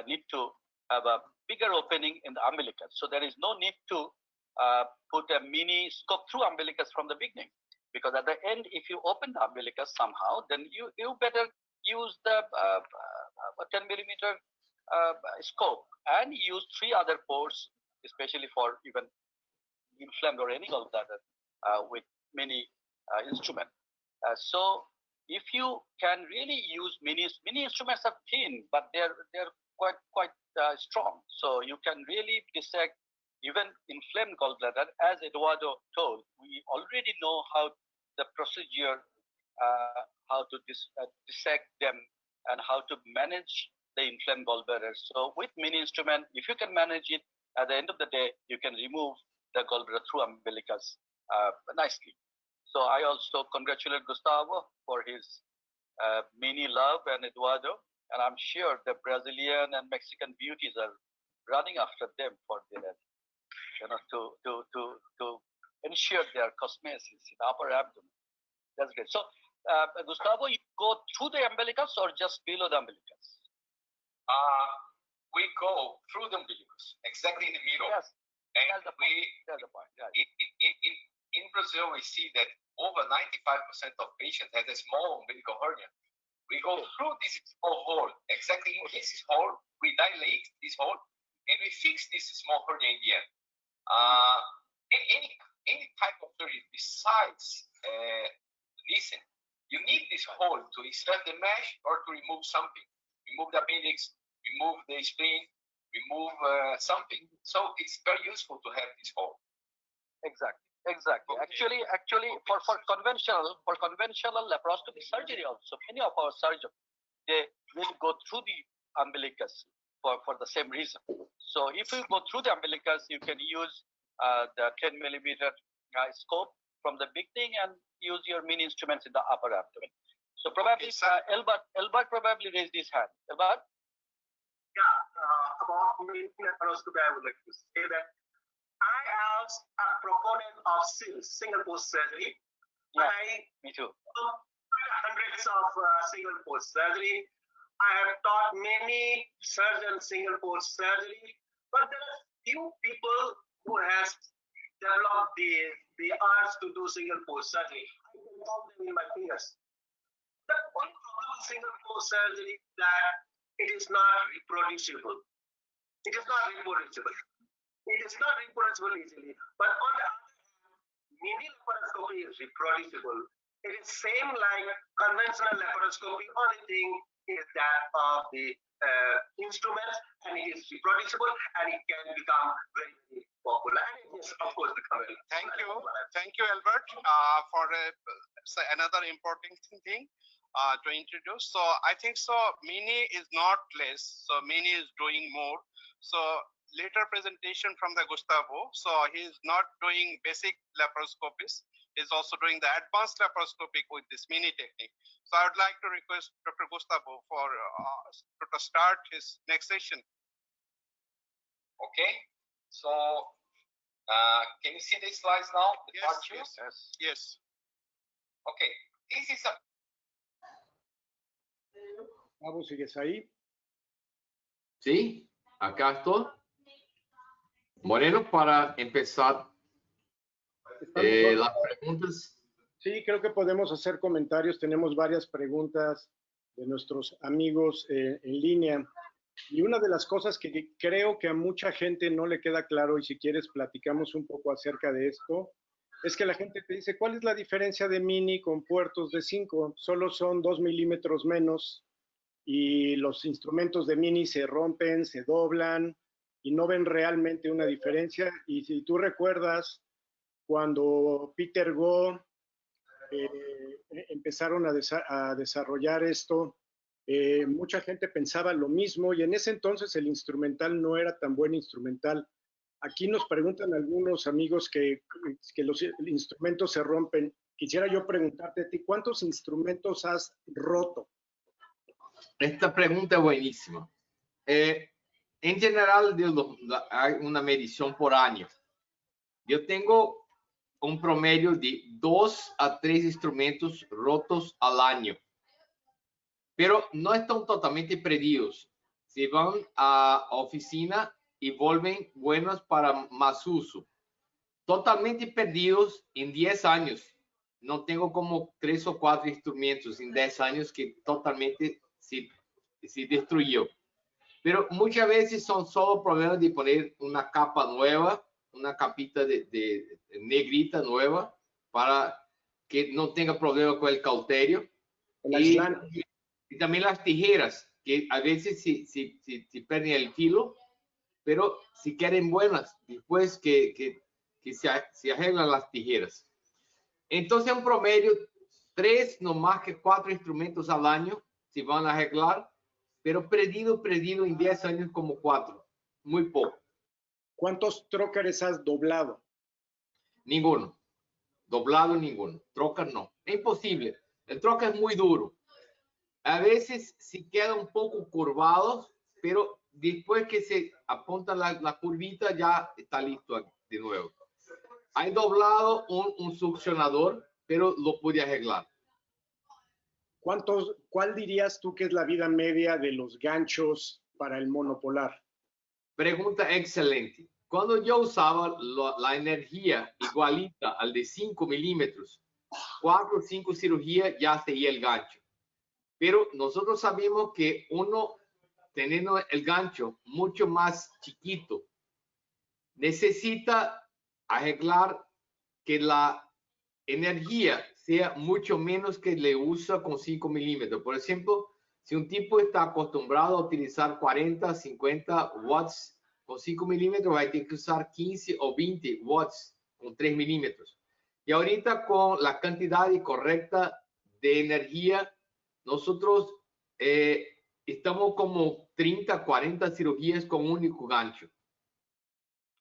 need to have a bigger opening in the umbilicus. So there is no need to put a mini scope through umbilicus from the beginning. Because at the end, if you open the umbilicus somehow, then you better use the 10 millimeter scope and use 3 other ports, especially for even inflamed or any gallbladder with many instruments. So if you can really use mini instruments are thin, but they're quite strong. So you can really dissect even inflamed gallbladder. As Eduardo told, we already know how the procedure, how to dissect them and how to manage the inflamed gallbladder. So with mini instrument, if you can manage it, at the end of the day, you can remove the gallbladder through umbilicus nicely. So I also congratulate Gustavo for his mini love and Eduardo, and I'm sure the Brazilian and Mexican beauties are running after them for their, to ensure their cosmesis in the upper abdomen. That's great. So Gustavo, you go through the umbilicus or just below the umbilicus? We go through the umbilicus, exactly in the middle. Yes, and that's the point. That's the point. Yeah. In Brazil, we see that over 95% of patients have a small umbilical hernia. We go through this small hole, exactly in this hole, we dilate this hole, and we fix this small hernia in the end. Any type of surgery besides listen, you need this hole to insert the mesh or to remove something. Remove the appendix, remove the spleen, remove something. So it's very useful to have this hole. Exactly. Okay. Actually, for conventional laparoscopic surgery also, many of our surgeons, they will go through the umbilicus for the same reason. So if you go through the umbilicus, you can use the 10 millimeter scope from the beginning and use your mini instruments in the upper abdomen. So probably Elbert probably raised his hand. Elbert? Yeah, about minilaparoscopy, I would like to say that I am a proponent of SELSB, single pose surgery. Yeah, me too. Hundreds of single pose surgery. I have taught many surgeons single pose surgery, but there are few people who has developed the arts to do single pose surgery. I can count them in my fingers. The only problem with single pose surgery is that it is not reproducible. It is not reproducible. It is not reproducible easily. But on the other hand, minilaparoscopy is reproducible. It is same like conventional laparoscopy. Only thing is that of the instruments, and it is reproducible, and it can become very, very popular. And it is, of course, becoming. Thank you, Albert, for another important thing to introduce. So I think so. Mini is not less. So Mini is doing more. So later presentation from the Gustavo. So he's not doing basic laparoscopies. He's also doing the advanced laparoscopic with this Mini technique. So I would like to request Dr. Gustavo for to start his next session. Okay. So can you see the slides now? Yes. Okay. This is a. Vamos, ¿sigues ahí? Sí, acá estoy. Moreno, para empezar las preguntas. Sí, creo que podemos hacer comentarios. Tenemos varias preguntas de nuestros amigos en línea. Y una de las cosas que creo que a mucha gente no le queda claro, y si quieres platicamos un poco acerca de esto, es que la gente te dice, ¿cuál es la diferencia de Mini con puertos de 5? Solo son 2 milímetros menos y los instrumentos de Mini se rompen, se doblan y no ven realmente una diferencia. Y si tú recuerdas, cuando Peter Go empezaron a desarrollar esto, mucha gente pensaba lo mismo y en ese entonces el instrumental no era tan buen instrumental. Aquí nos preguntan algunos amigos que los instrumentos se rompen. Quisiera yo preguntarte a ti, ¿cuántos instrumentos has roto? Esta pregunta es buenísima. En general, hay una medición por año. Yo tengo un promedio de 2 a 3 instrumentos rotos al año. Pero no están totalmente perdidos. Se van a oficina y vuelven buenos para más uso. Totalmente perdidos en 10 años. No tengo como 3 o 4 instrumentos en 10 años que totalmente se destruyó. Pero muchas veces son solo problemas de poner una capa nueva, una capita de negrita nueva para que no tenga problema con el cauterio. Y también las tijeras, que a veces si pierden el filo, pero si quieren buenas, después que se arreglan las tijeras. Entonces, un promedio, 3, no más que 4 instrumentos al año se van a arreglar, pero perdido en 10 años como 4, muy poco. ¿Cuántos trócares has doblado? Ninguno. Doblado ninguno. Trocar no. Es imposible. El trocar es muy duro. A veces sí queda un poco curvado, pero después que se apunta la curvita ya está listo de nuevo. Hay doblado un succionador, pero lo pude arreglar. ¿Cuál dirías tú que es la vida media de los ganchos para el monopolar? Pregunta excelente. Cuando yo usaba la energía igualita al de 5 milímetros, 4 o 5 cirugías ya seguía el gancho. Pero nosotros sabemos que uno, teniendo el gancho mucho más chiquito, necesita arreglar que la energía sea mucho menos que le usa con 5 milímetros. Por ejemplo, si un tipo está acostumbrado a utilizar 40, 50 watts con 5 milímetros, va a tener que usar 15 o 20 watts con 3 milímetros. Y ahorita con la cantidad correcta de energía, nosotros estamos como 30, 40 cirugías con un único gancho.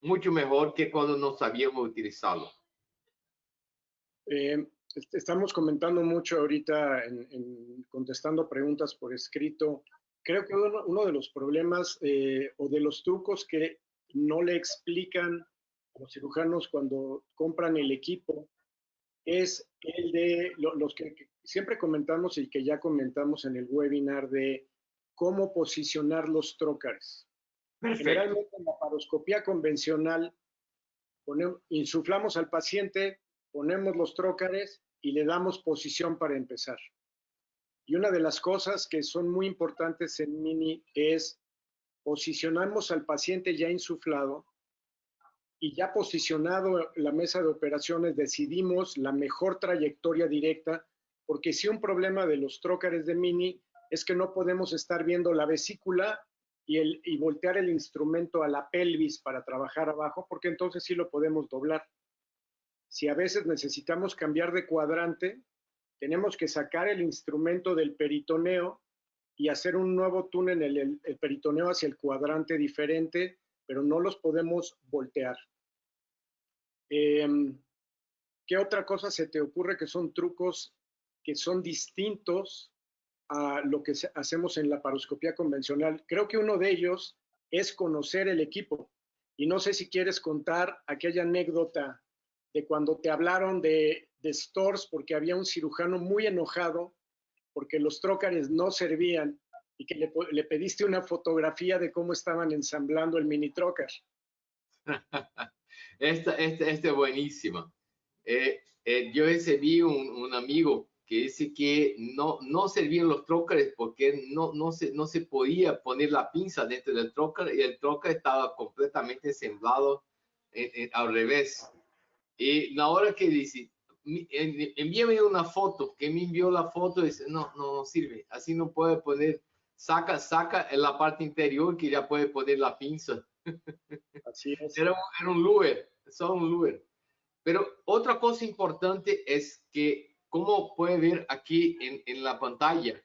Mucho mejor que cuando no sabíamos utilizarlo. Estamos comentando mucho ahorita contestando preguntas por escrito. Creo que uno de los problemas o de los trucos que no le explican a los cirujanos cuando compran el equipo es el de los que siempre comentamos y que ya comentamos en el webinar de cómo posicionar los trócares. Perfecto. Generalmente en la laparoscopía convencional insuflamos al paciente, ponemos los trócares y le damos posición para empezar. Y una de las cosas que son muy importantes en Mini es posicionamos al paciente ya insuflado y ya posicionado la mesa de operaciones decidimos la mejor trayectoria directa, porque si un problema de los trócares de Mini es que no podemos estar viendo la vesícula y voltear el instrumento a la pelvis para trabajar abajo, porque entonces sí lo podemos doblar. Si a veces necesitamos cambiar de cuadrante, tenemos que sacar el instrumento del peritoneo y hacer un nuevo túnel en el peritoneo hacia el cuadrante diferente, pero no los podemos voltear. ¿Qué otra cosa se te ocurre que son trucos que son distintos a lo que hacemos en la laparoscopía convencional? Creo que uno de ellos es conocer el equipo. Y no sé si quieres contar aquella anécdota de cuando te hablaron de stores porque había un cirujano muy enojado porque los trócares no servían y que le pediste una fotografía de cómo estaban ensamblando el mini trócar. Esta es buenísima. Yo recibí un amigo que dice que no servían los trócares porque no se podía poner la pinza dentro del trócar y el trócar estaba completamente ensamblado al revés. Y la hora que dice, envíame una foto, que me envió la foto, dice, no sirve, así no puede poner, saca en la parte interior que ya puede poner la pinza. Así es. Era un luer, solo un luer. Pero otra cosa importante es que, como puede ver aquí en la pantalla,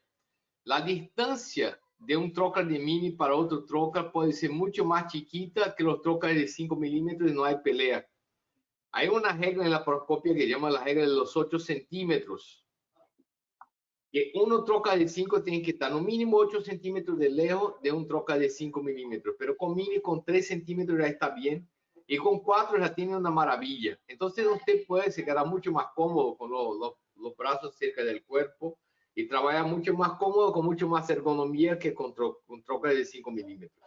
la distancia de un trócar de Mini para otro trócar puede ser mucho más chiquita que los trócares de 5 milímetros y no hay pelea. Hay una regla en la laparoscopia que se llama la regla de los 8 centímetros. Que uno trócar de 5 tiene que estar no mínimo 8 centímetros de lejos de un trócar de 5 milímetros. Pero con Mini, con 3 centímetros ya está bien. Y con 4 ya tiene una maravilla. Entonces usted puede se quedar mucho más cómodo con los brazos cerca del cuerpo y trabajar mucho más cómodo, con mucho más ergonomía que con trócares de 5 milímetros.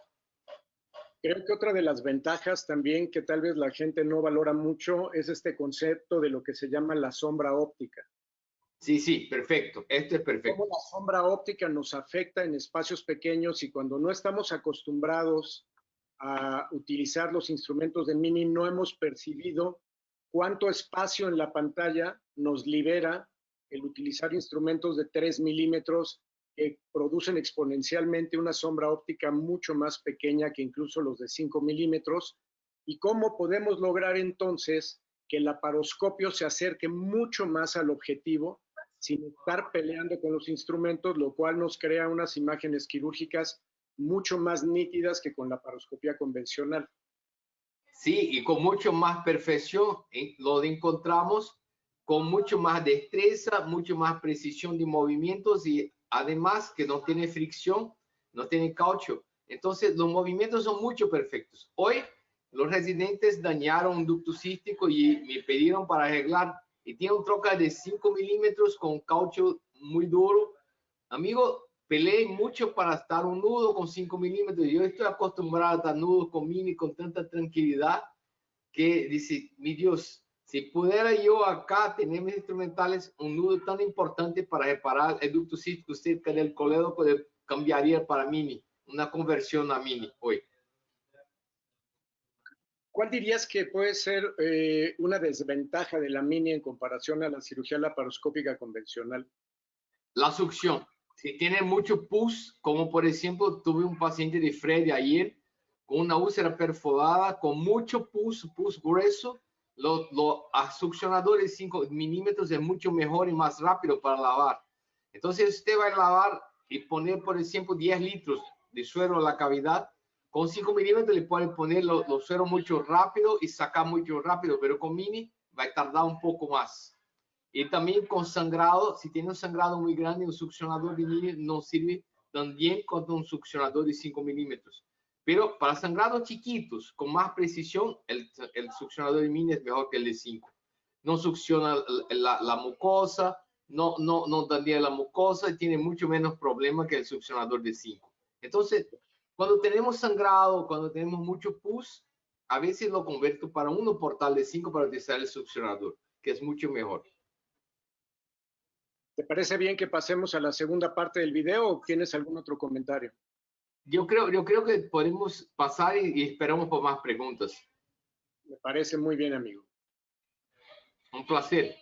Creo que otra de las ventajas también que tal vez la gente no valora mucho es este concepto de lo que se llama la sombra óptica. Sí, perfecto. Este es perfecto. Cómo la sombra óptica nos afecta en espacios pequeños y cuando no estamos acostumbrados a utilizar los instrumentos de Mini, no hemos percibido cuánto espacio en la pantalla nos libera el utilizar instrumentos de 3 milímetros que producen exponencialmente una sombra óptica mucho más pequeña que incluso los de 5 milímetros, y cómo podemos lograr entonces que el laparoscopio se acerque mucho más al objetivo sin estar peleando con los instrumentos, lo cual nos crea unas imágenes quirúrgicas mucho más nítidas que con la laparoscopía convencional. Sí, y con mucho más perfección lo encontramos con mucho más destreza, mucho más precisión de movimientos y además que no tiene fricción, no tiene caucho. Entonces los movimientos son mucho perfectos. Hoy los residentes dañaron un ducto cístico y me pidieron para arreglar y tiene un troca de 5 milímetros con caucho muy duro. Amigo, peleé mucho para estar un nudo con 5 milímetros. Yo estoy acostumbrado a estar nudos con mini con tanta tranquilidad que dice, mi Dios, si pudiera yo acá tener mis instrumentales, un nudo tan importante para reparar el ducto cístico cerca del colédoco, cambiaría para mini, una conversión a mini hoy. ¿Cuál dirías que puede ser una desventaja de la mini en comparación a la cirugía laparoscópica convencional? La succión. Si tiene mucho pus, como por ejemplo tuve un paciente de Freddy ayer con una úlcera perforada, con mucho pus grueso, los succionadores de 5 milímetros es mucho mejor y más rápido para lavar. Entonces usted va a lavar y poner por ejemplo 10 litros de suero a la cavidad, con 5 milímetros le pueden poner los sueros mucho rápido y sacar mucho rápido, pero con mini va a tardar un poco más. Y también con sangrado, si tiene un sangrado muy grande, un succionador de mini no sirve tan bien contra un succionador de 5 milímetros. Pero para sangrados chiquitos, con más precisión, el succionador de mini es mejor que el de 5. No succiona la mucosa, no daña la mucosa y tiene mucho menos problema que el succionador de 5. Entonces, cuando tenemos sangrado, cuando tenemos mucho pus, a veces lo convierto para uno portal de 5 para utilizar el succionador, que es mucho mejor. ¿Te parece bien que pasemos a la segunda parte del video o tienes algún otro comentario? Yo creo que podemos pasar y esperamos por más preguntas. Me parece muy bien, amigo. Un placer.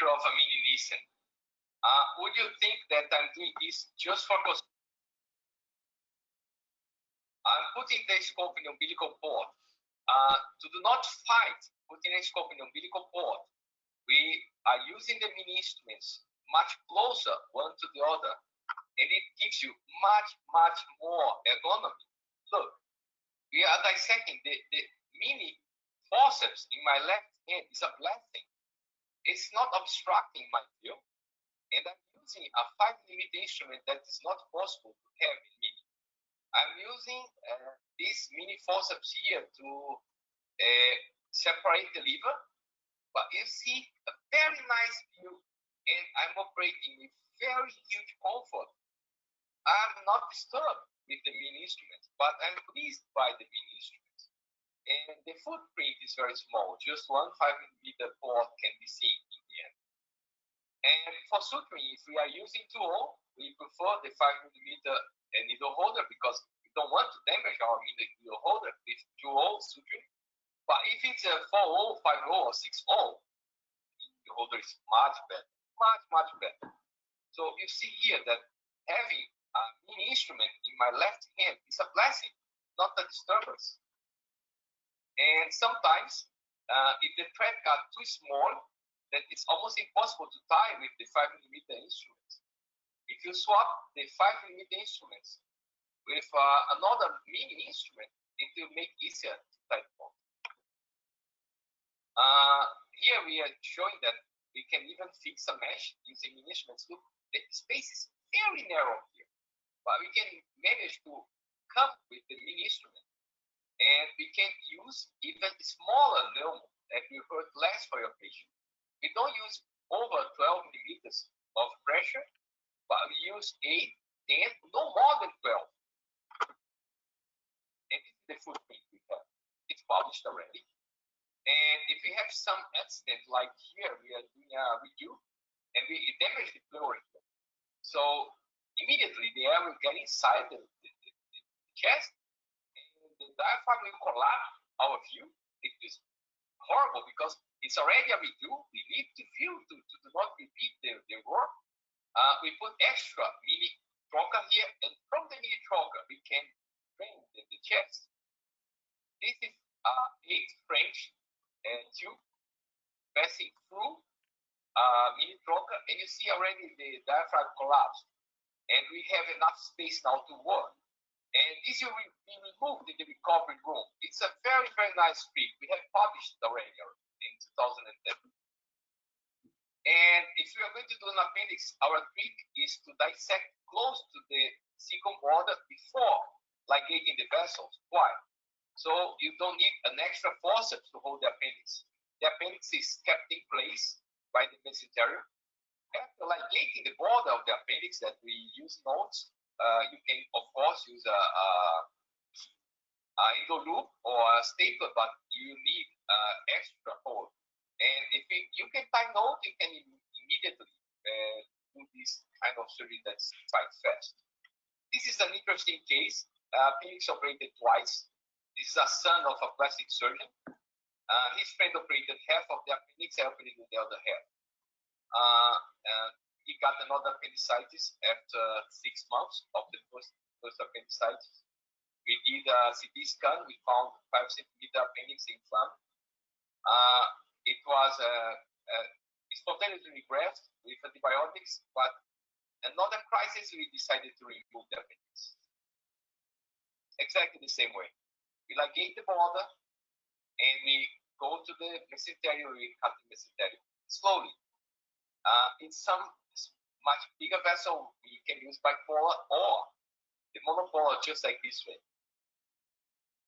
Of a mini listen. Would you think that I'm doing this just for I'm putting the scope in the umbilical cord. To do not fight putting a scope in the umbilical cord, we are using the mini instruments much closer one to the other, and it gives you much more ergonomy. Look, we are dissecting the mini forceps in my left hand is a blessing. It's not obstructing my view, and I'm using a 5mm instrument that is not possible to have in mini. I'm using this mini forceps here to separate the liver, but you see a very nice view, and I'm operating with very huge comfort. I'm not disturbed with the mini instruments, but I'm pleased by the mini instruments. And the footprint is very small, just 1 5mm port can be seen in the end. And for suturing, if we are using 2.0, we prefer the 5mm needle holder because we don't want to damage our needle holder with 2.0 suturing. But if it's a 4.0, 5.0, or 6.0, the holder is much better, much better. So you see here that having a mini instrument in my left hand is a blessing, not a disturbance. And sometimes, if the thread got too small, then it's almost impossible to tie with the 5mm instruments. If you swap the 5mm instruments with another mini instrument, it will make easier to tie the bond. Here we are showing that we can even fix a mesh using mini instruments. Look, the space is very narrow here, but we can manage to come with the mini instrument. And we can use even smaller pneumo that will hurt less for your patient. We don't use over 12 millimeters of pressure, but we use 8, 10, no more than 12. And this is the footprint we have. It's published already. And if we have some accident, like here, we are doing a redo, and we damage the pleural here. So immediately the air will get inside the chest, and the diaphragm will collapse our view. It is horrible because it's already a redo. We need to feel to do not repeat the roar. We put extra mini trocar here, and from the mini trocar we can drain the chest. This is 8 French tube passing through mini trocar, and you see already the diaphragm collapse, and we have enough space now to work. And this will be removed in the recovery room. It's a very, very nice trick. We have published already in 2010. And if we are going to do an appendix, our trick is to dissect close to the cecum border before ligating the vessels. Why? So you don't need an extra forceps to hold the appendix. The appendix is kept in place by the mesenterium. After ligating the border of the appendix that we use notes, you can, of course, use a endo loop or a stapler, but you need extra hold. And if you can tie note, you can immediately do this kind of surgery that's quite fast. This is an interesting case. Felix operated twice. This is a son of a plastic surgeon. His friend operated half of the appendix, I operated the other half. He got another appendicitis after 6 months of the first appendicitis. We did a CT scan. We found 5 centimeter appendix inflamed. It was spontaneously regressed with antibiotics, but another crisis, we decided to remove the appendix. Exactly the same way. We ligate the border, and we go to the mesenterium, we cut the mesenterium slowly. In some much bigger vessel, we can use bipolar or the monopolar, just like this way.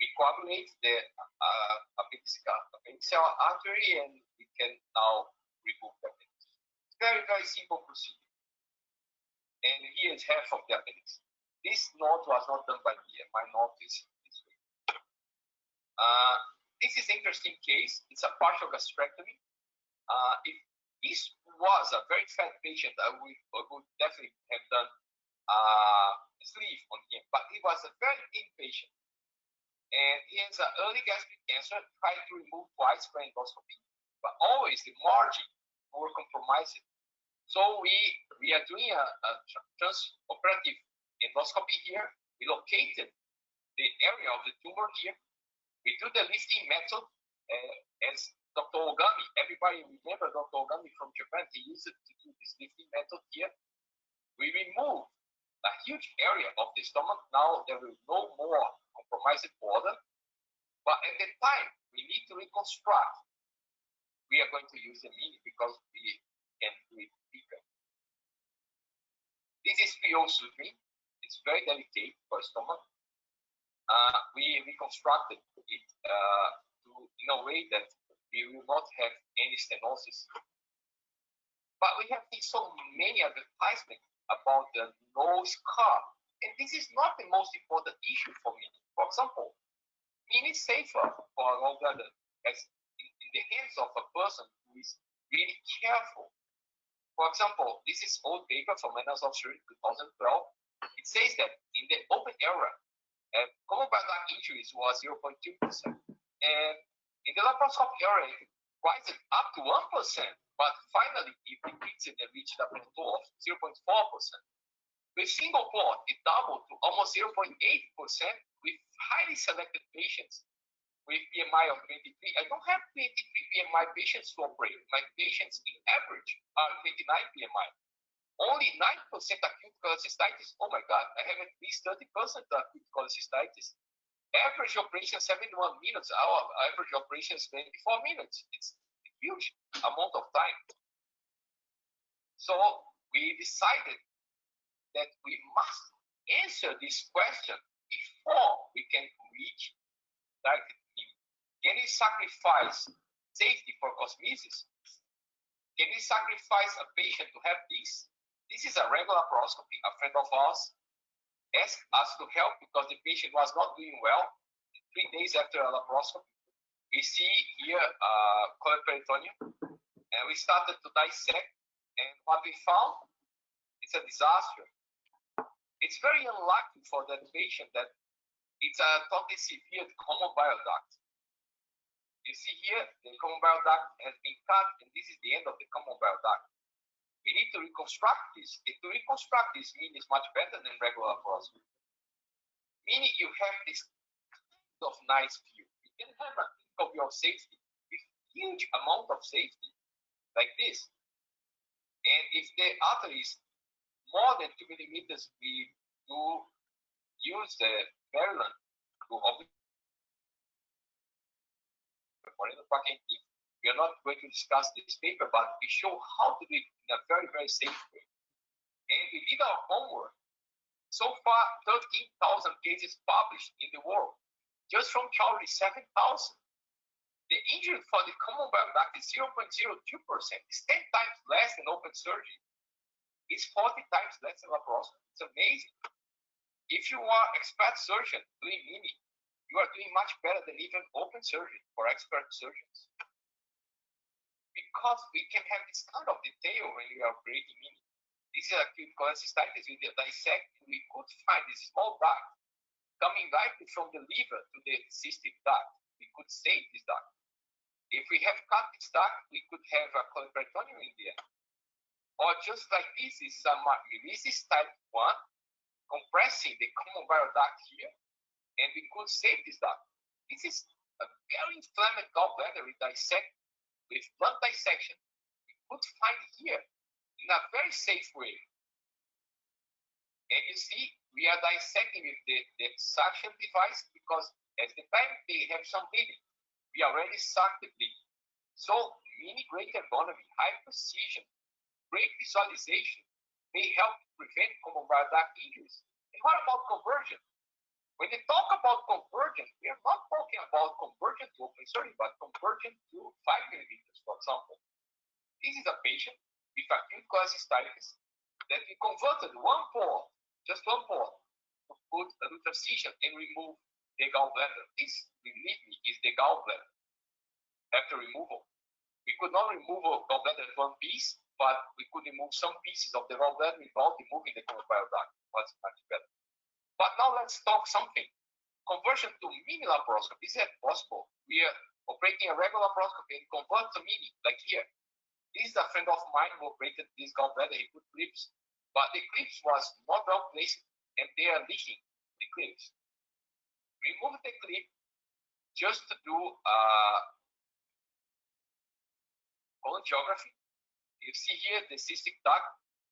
We coagulate the appendiceal artery, and we can now remove the appendix. It's very, very simple procedure. And here is half of the appendix. This knot was not done by me. My knot is this way. This is an interesting case. It's a partial gastrectomy. If this was a very fat patient, I would definitely have done sleeve on him. But he was a very thin patient. And he has an early gastric cancer, tried to remove twice by endoscopy, but always the margin were compromised. So we are doing a transoperative endoscopy here. We located the area of the tumor here. We do the lifting method as Dr. Ogami. Everybody remember Dr. Ogami from Japan. He used it to do this lifting method here. We remove a huge area of the stomach. Now there is no more compromised border. But at the time we need to reconstruct, we are going to use the mini because we can do it bigger. This is PO suturing. It's very delicate for stomach. We reconstructed it in a way that we will not have any stenosis. But we have seen so many advertisements about the nose scar, and this is not the most important issue for me. For example, mini is safer for a gallbladder as in the hands of a person who is really careful. For example, this is old paper from Annals of Surgery 2012. It says that in the open area, common bile injuries was 0.2%, and in the laparoscopic area, it rises up to 1%, but finally it decreased and reached a plateau of 0.4%. With single plot, it doubled to almost 0.8% with highly selected patients with BMI of 23. I don't have 23 BMI patients to operate. My patients in average are 29 BMI. Only 9% acute cholecystitis. Oh my God, I have at least 30% acute cholecystitis. Average operation 71 minutes. Our average operation is 24 minutes. It's a huge amount of time. So we decided that we must answer this question before we can reach directed healing. Can we sacrifice safety for cosmesis? Can we sacrifice a patient to have this? This is a regular laparoscopy. A friend of ours asked us to help because the patient was not doing well. 3 days after a laparoscopy, we see here colored peritoneum, and we started to dissect, and what we found, it's a disaster. It's very unlucky for that patient that It's a totally severe common bile duct. You see here, the common bile duct has been cut, and this is the end of the common bile duct. We need to reconstruct this. And to reconstruct this, Mini is much better than regular laparoscopy. Mini, you have this kind of nice view. You can have a clinical view of safety with huge amount of safety, like this. And if the artery is more than 2 millimeters, we do use the Maryland to we are not going to discuss this paper, but we show how to do it in a very, very safe way. And we did our homework. So far, 13,000 cases published in the world. Just from Chowdhury, 7,000. The injury for the common bile duct is 0.02%. It's 10 times less than open surgery. It's 40 times less than laparoscopy. It's amazing. If you are expert surgeon doing Mini, you are doing much better than even open surgery for expert surgeons. Because we can have this kind of detail when we are operating Mini. This is acute cholecystitis. We dissect, we could find this small duct coming directly from the liver to the cystic duct. We could save this duct. If we have cut this duct, we could have a choleperitoneum in there. Or just like this is some uresis type 1, compressing the common bile duct here, and we could save this duct. This is a very inflamed gallbladder we dissect with blunt dissection. We could find here in a very safe way. And you see, we are dissecting with the suction device because at the time they have some bleeding, we already sucked the bleeding. So Mini great ergonomy, high precision, great visualization may help prevent common bile duct injuries. And what about conversion? When they talk about conversion, we are not talking about conversion to open surgery, but conversion to 5 millimeters, for example. This is a patient with acute cholecystitis that we converted one port, just one port, to put a retransmission and remove the gallbladder. This, believe me, is the gallbladder after removal. We could not remove a gallbladder in one piece, but we could remove some pieces of the gallbladder without removing the common bile duct. What's much better. But now let's talk something. Conversion to Minilaparoscopy. Is that possible? We are operating a regular laparoscopy and convert to Mini, like here. This is a friend of mine who operated this gallbladder. He put clips, but the clips was not well placed and they are leaking the clips. Remove the clip just to do cholangiography. You see here the cystic duct,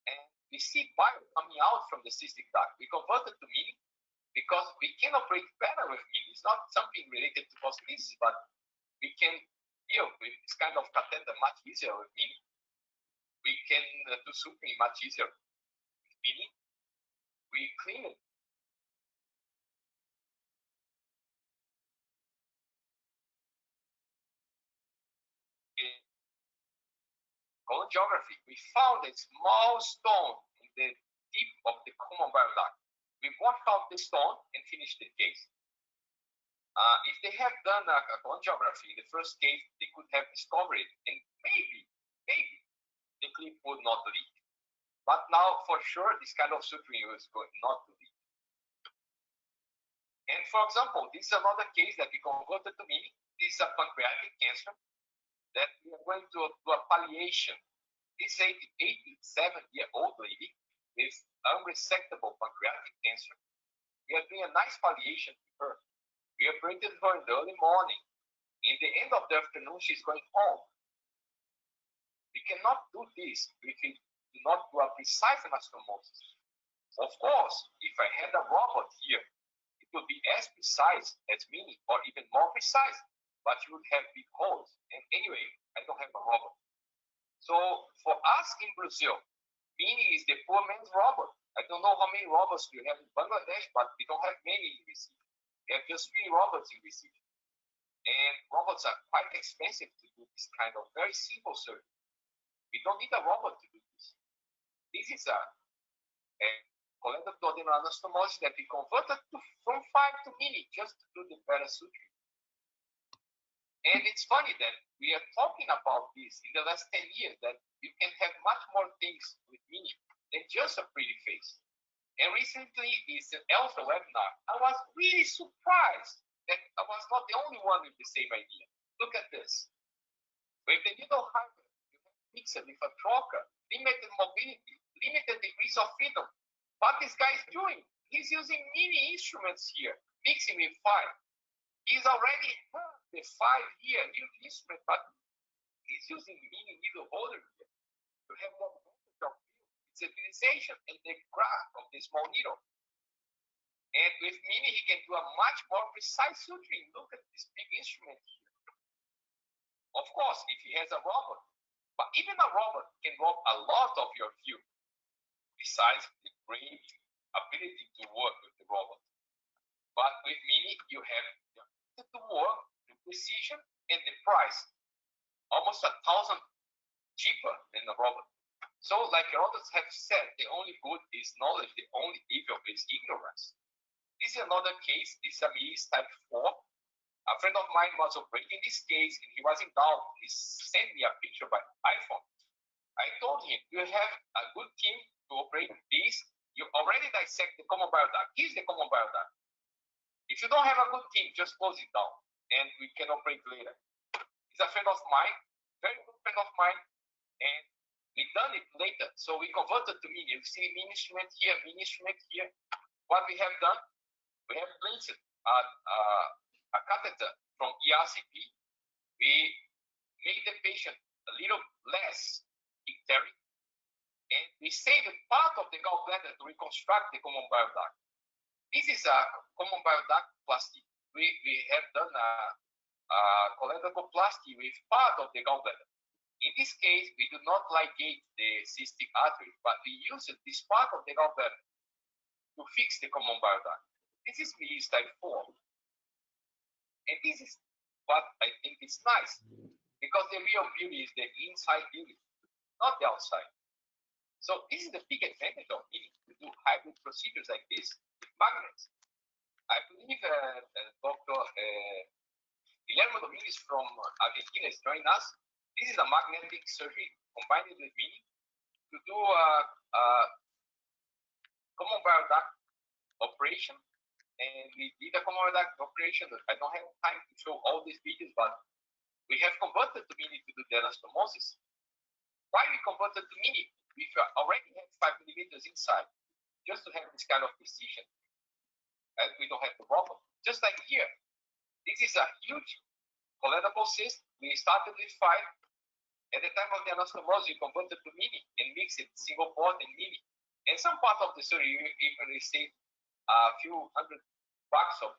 and we see bile coming out from the cystic duct. We converted to Mini because we can operate better with Mini. It's not something related to prosthesis, but we can deal with this kind of catheter much easier with Mini. We can do suturing much easier with Mini. We clean it. Cholangiography, we found a small stone in the tip of the common bile duct. We washed out the stone and finished the case. If they have done a cholangiography in the first case, they could have discovered it, and maybe the clip would not leak. But now, for sure, this kind of suturing is going not to leak. And for example, this is another case that we converted to Mini. This is a pancreatic cancer that we are going to do a palliation. This 87-year-old lady with unresectable pancreatic cancer. We are doing a nice palliation to her. We operated her in the early morning. In the end of the afternoon, she's going home. We cannot do this if we do not do a precise anastomosis. Of course, if I had a robot here, it would be as precise as Mini, or even more precise, but you would have big holes. And anyway, I don't have a robot. So for us in Brazil, Mini is the poor man's robot. I don't know how many robots we have in Bangladesh, but we don't have many in Recife. We have just 3 robots in Recife. And robots are quite expensive to do this kind of very simple surgery. We don't need a robot to do this. This is a cholecystectomy anastomosis that we converted from 5 to Mini just to do the better suturing. And it's funny that we are talking about this in the last 10 years, that you can have much more things with Mini than just a pretty face. And recently, this Alpha webinar, I was really surprised that I was not the only one with the same idea. Look at this. With the needle hybrid, you have mixed with a trocar, limited mobility, limited degrees of freedom. What this guy is doing, he's using mini instruments here, mixing with 5. He's already had the 5 here, huge instrument, but he's using mini needle holder here to have more advantage of its utilization and the graph of the small needle. And with mini, he can do a much more precise suturing. Look at this big instrument here. Of course, if he has a robot, but even a robot can rob a lot of your view, besides the great ability to work with the robot. But with mini, you have the ability to work, the precision, and the price. Almost 1,000 cheaper than the robot. So, like others have said, the only good is knowledge, the only evil is ignorance. This is another case. This is a Miris type 4. A friend of mine was operating this case, and he was in doubt. He sent me a picture by iPhone. I told him, you have a good team to operate this. You already dissect the common bile duct. Here's the common bile duct. If you don't have a good team, just close it down, and we can operate later. He's a friend of mine, very good friend of mine, and we done it later. So we converted to mini. You see mini instrument here, mini instrument here. What we have done, we have placed a catheter from ERCP. We made the patient a little less icteric, and we saved part of the gallbladder to reconstruct the common bile duct. This is a common bile duct plastic. We have done a cholecystoplasty with part of the gallbladder. In this case, we do not ligate the cystic artery, but we use this part of the gallbladder to fix the common bile duct. This is Miris type 4. And this is what I think is nice, because the real beauty is the inside beauty, not the outside. So this is the big advantage of mini, to do hybrid procedures like this with magnets. I believe Dr. Guillermo Dominguez from Argentina is joining us. This is a magnetic surgery combined with mini to do a common bile duct operation. And we did a common bile duct operation. I don't have time to show all these videos, but we have converted to mini to do the anastomosis. Why we converted to mini? We already have 5 millimeters inside, just to have this kind of precision. And we don't have the problem. Just like here, this is a huge cholecystable cyst. We started with 5. At the time of the anastomosis, we converted to mini and mixed it single port and mini. And some part of the surgery, we even received a few $100 of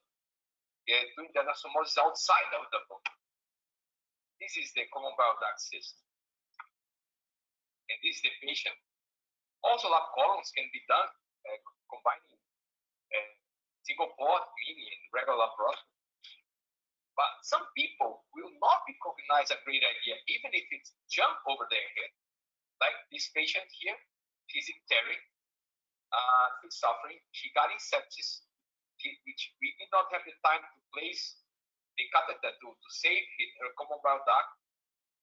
doing the anastomosis outside of the bone. This is the common bile duct cyst. And this is the patient. Also, lap columns can be done combining single port, mini, and regular laparoscopy. But some people will not recognize a great idea, even if it's jump over their head. Like this patient here, she's icteric, she's suffering, she got sepsis, which we did not have the time to place the catheter to save her common bile duct.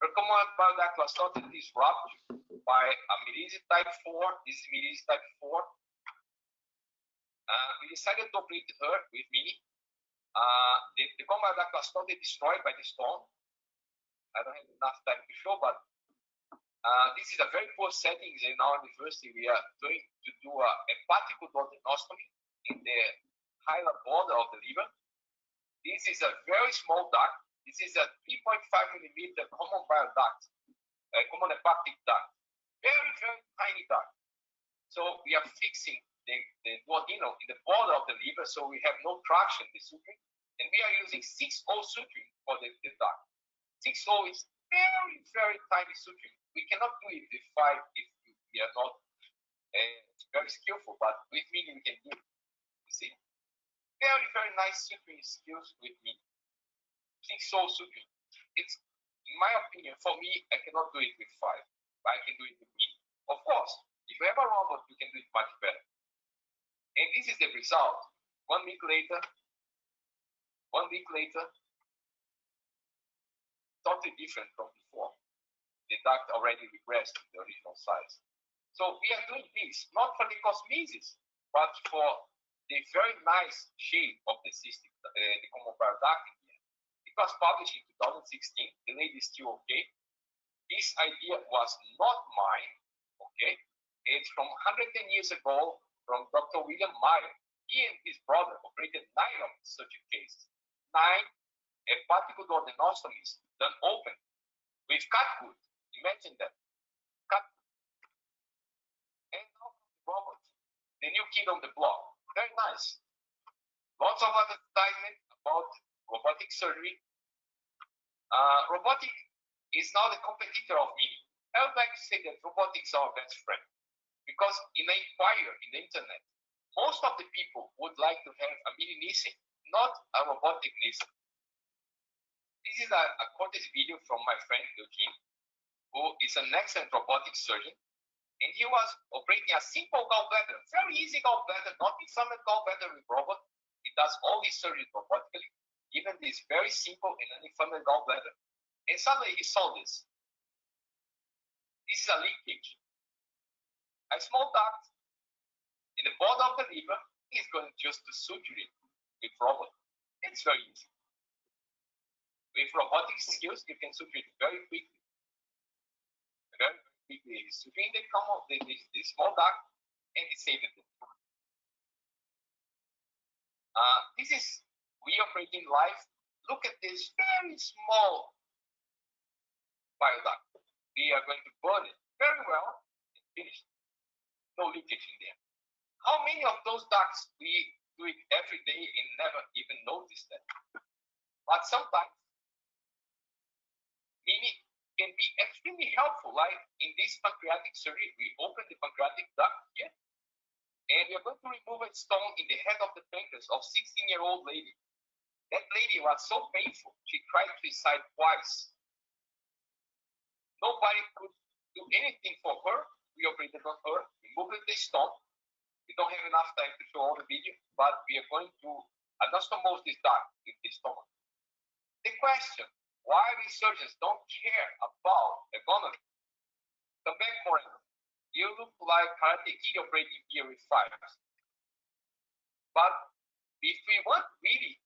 Her common bile duct was totally disrupted by a Miris type 4. This is Miris type 4. We decided to operate her with mini. The common bile duct was totally destroyed by the storm. I don't have enough time to show, but this is a very poor settings in our university. We are going to do a hepatical duodenostomy in the hilar border of the liver. This is a very small duct. This is a 3.5 millimeter common bile duct, common hepatic duct. Very, very tiny duct. So we are fixing the duodenum in the border of the liver, so we have no traction in the suturing. And we are using 6/0 suturing for the duct. 6/0 is very, very tiny suturing. We cannot do it with 5 if we are not very skillful, but with mini we can do it. You see? Very, very nice suturing skills with mini. 6/0 suturing. It's, in my opinion, for me, I cannot do it with 5, but I can do it with mini. Of course, if you have a robot, you can do it much better. And this is the result. 1 week later, totally different from before. The duct already regressed to the original size. So we are doing this not for the cosmesis, but for the very nice shape of the system, the common paradigm, it was published in 2016. The lady is still okay. This idea was not mine, okay? It's from 110 years ago from Dr. William Meyer. He and his brother operated 9 of such cases. 9 hepatical duodenostomies done open with cat food. Imagine that. Cat food. And now Robert, the new kid on the block. Very nice. Lots of advertisement about robotic surgery. Robotic is now the competitor of Mini. I would like to say that robotics are our best friend, because in the inquiry in the internet, most of the people would like to have a Mini Nissen, not a robotic Nissen. This is a courtesy video from my friend Eugene, who is an excellent robotic surgeon, and he was operating a simple gallbladder, very easy gallbladder, not inflamed gallbladder with robot. He does all his surgery robotically, even this very simple and uninflamed gallbladder. And suddenly he saw this. This is a leakage. A small duct in the bottom of the liver is going just to surgery with robot. It's very easy. With robotic skills, you can surgery very quickly. Very quickly. Surgery the small duct and disable it. This is we operating live. Look at this very small bioduct. We are going to burn it very well and finish. No leakage in there. How many of those ducts we do it every day and never even notice that? But sometimes Mini can be extremely helpful. Like in this pancreatic surgery, we open the pancreatic duct here, and we are going to remove a stone in the head of the pancreas of 16-year-old lady. That lady was so painful, she tried suicide twice. Nobody could do anything for her. We operated on her, removed the stone. We don't have enough time to show all the video, but we are going to anastomose this duct with the stomach. The question, why researchers don't care about ergonomy? Come back, Moreno. You look like Karate Kid operating here with fires. But if we want really,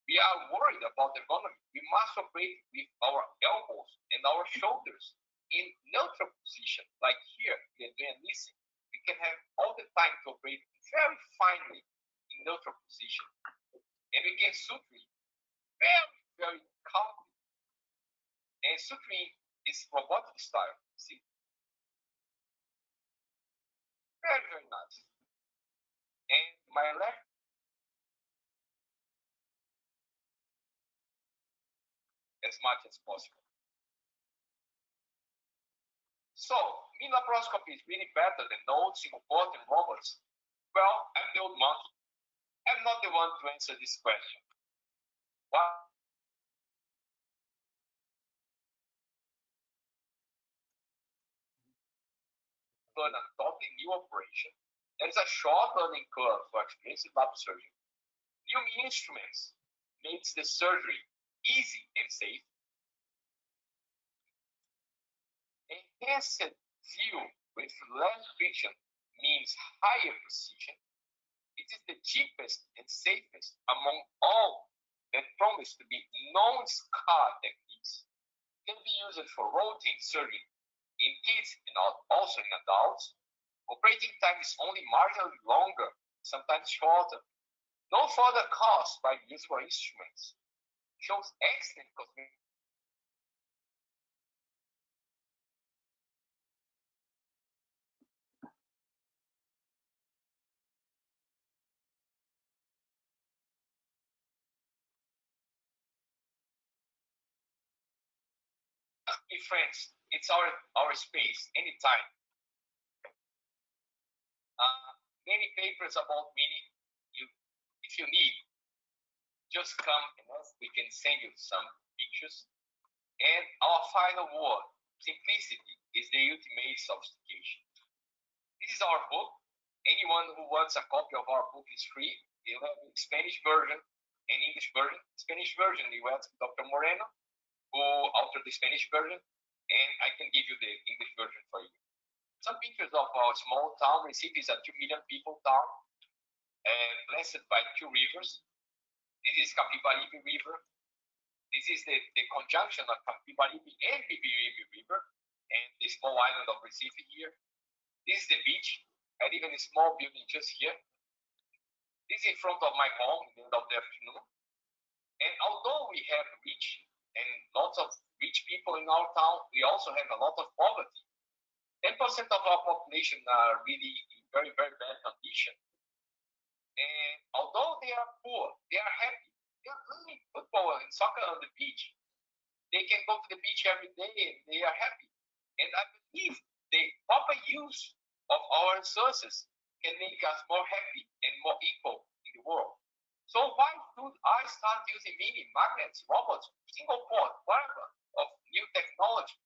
we are worried about ergonomy. We must operate with our elbows and our shoulders in neutral position, like here we are doing this. We can have all the time to operate very finely in neutral position, and we can suture very, very calmly. And suturing is robotic style. See, very, very nice. And my left. As much as possible. So, Minilaparoscopy is really better than old single port and robots. Well, I'm the old monkey. I'm not the one to answer this question. Why? Learn a totally new operation. There is a short learning curve for experienced lap surgery. New Mini instruments makes the surgery easy and safe. Enhanced view with less friction means higher precision. It is the cheapest and safest among all that promise to be non-scar techniques. It can be used for routine surgery in kids and also in adults. Operating time is only marginally longer, sometimes shorter. No further cost by useful instruments. Shows excellent cosmetic. Be friends. It's our space anytime. Many papers about Mini. If you need, just come and ask. We can send you some pictures. And our final word: simplicity is the ultimate sophistication. This is our book. Anyone who wants a copy of our book is free. We have a Spanish version and English version. Spanish version, we went to Dr. Moreno, who authored the Spanish version, and I can give you the English version for you. some pictures of our small town. Recife is a 2 million people town, blessed by 2 rivers. This is Capibaribe River. This is the conjunction of Capibaribe and Bibiribe River, and the small island of Recife here. This is the beach, and even a small building just here. This is in front of my home in the end of the afternoon. And although we have rich and lots of rich people in our town, we also have a lot of poverty. 10% of our population are really in very, very bad condition. And although they are poor, they are happy. They are playing football and soccer on the beach. They can go to the beach every day and they are happy. And I believe the proper use of our resources can make us more happy and more equal in the world. So why should I start using mini magnets, robots, single port, whatever, of new technology?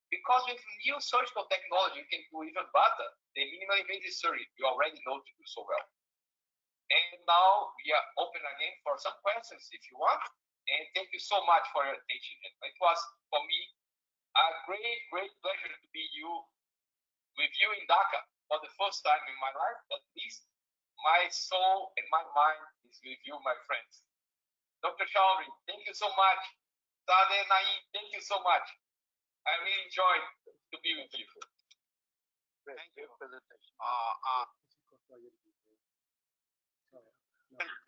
Because with new surgical technology, you can do even better. The minimally invasive surgery, you already know to do so well. And now we are open again for some questions if you want. And thank you so much for your attention. It was, for me, a great, great pleasure to be with you in Dhaka for the first time in my life. At least my soul and my mind is with you, my friends. Dr. Chaudhry, thank you so much. Sade Naeem, thank you so much. I really enjoyed to be with you. Thank you.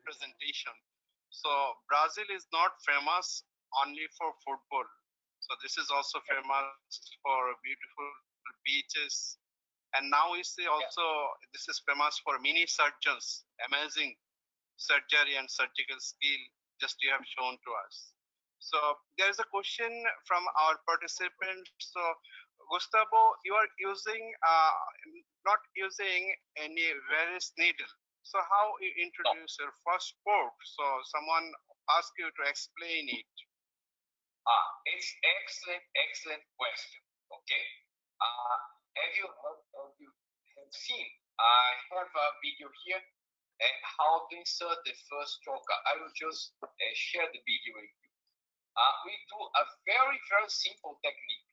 Presentation. So Brazil is not famous only for football. So this is also famous for beautiful beaches. And now we see also this is famous for mini surgeons, amazing surgery and surgical skill just you have shown to us. So there is a question from our participants. So Gustavo, you are using not using any varus needle. So how you introduce your first port? So someone asked you to explain it. It's excellent question. Okay. Have you have seen? I have a video here and how to insert the first stroke. I will just share the video with you. We do a very simple technique.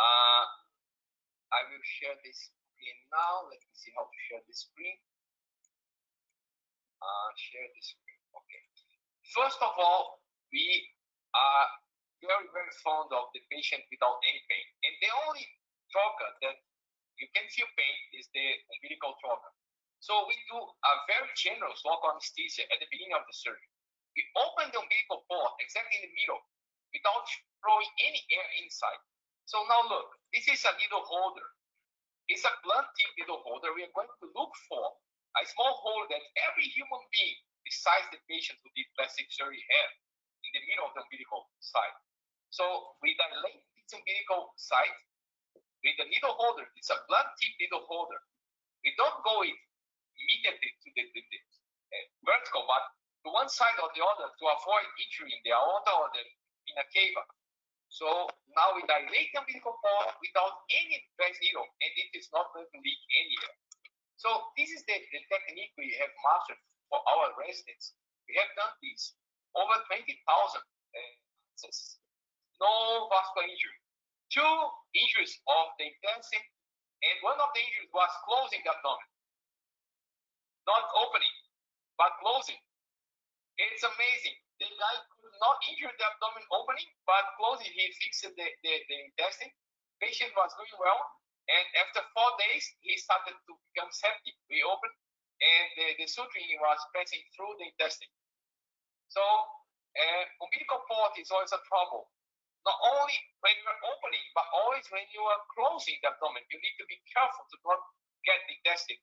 I will share this screen now. Let me see how to share the screen. Share the screen. Okay. First of all, we are very fond of the patient without any pain, and the only trocar that you can feel pain is the umbilical trocar. So we do a very generous local anesthesia at the beginning of the surgery. We open the umbilical port exactly in the middle without throwing any air inside. So now look, this is a needle holder. It's a blunt tip needle holder. We are going to look for a small hole that every human being besides the patient who did plastic surgery have in the middle of the umbilical site. So we dilate this umbilical site with the needle holder. It's a blunt tip needle holder. We don't go immediately to the vertical, but to one side or the other to avoid injuring the aorta or the vena cava. So now we dilate the umbilical port without any advanced needle, and it is not going to leak anywhere. So this is the technique we have mastered for our residents. We have done this over 20,000 cases. No vascular injury. 2 injuries of the intestine, and one of the injuries was closing the abdomen. Not opening, but closing. It's amazing. The guy could not injure the abdomen opening, but closing, he fixed the intestine. Patient was doing well, and after 4 days, he started to become septic. We opened, and the suturing was passing through the intestine. So, umbilical port is always a trouble. Not only when you are opening, but always when you are closing the abdomen. You need to be careful to not get the intestine.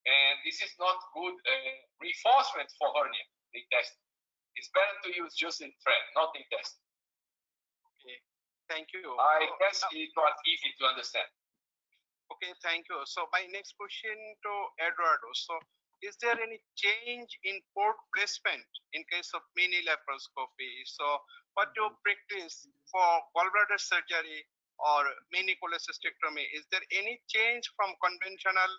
And this is not good reinforcement for hernia, the intestine. It's better to use just the thread, not the intestine. Okay, thank you. I guess it was easy to understand. Okay, thank you. So my next question to Eduardo. So is there any change in port placement in case of mini laparoscopy? So what do you practice for gallbladder surgery or mini cholecystectomy? Is there any change from conventional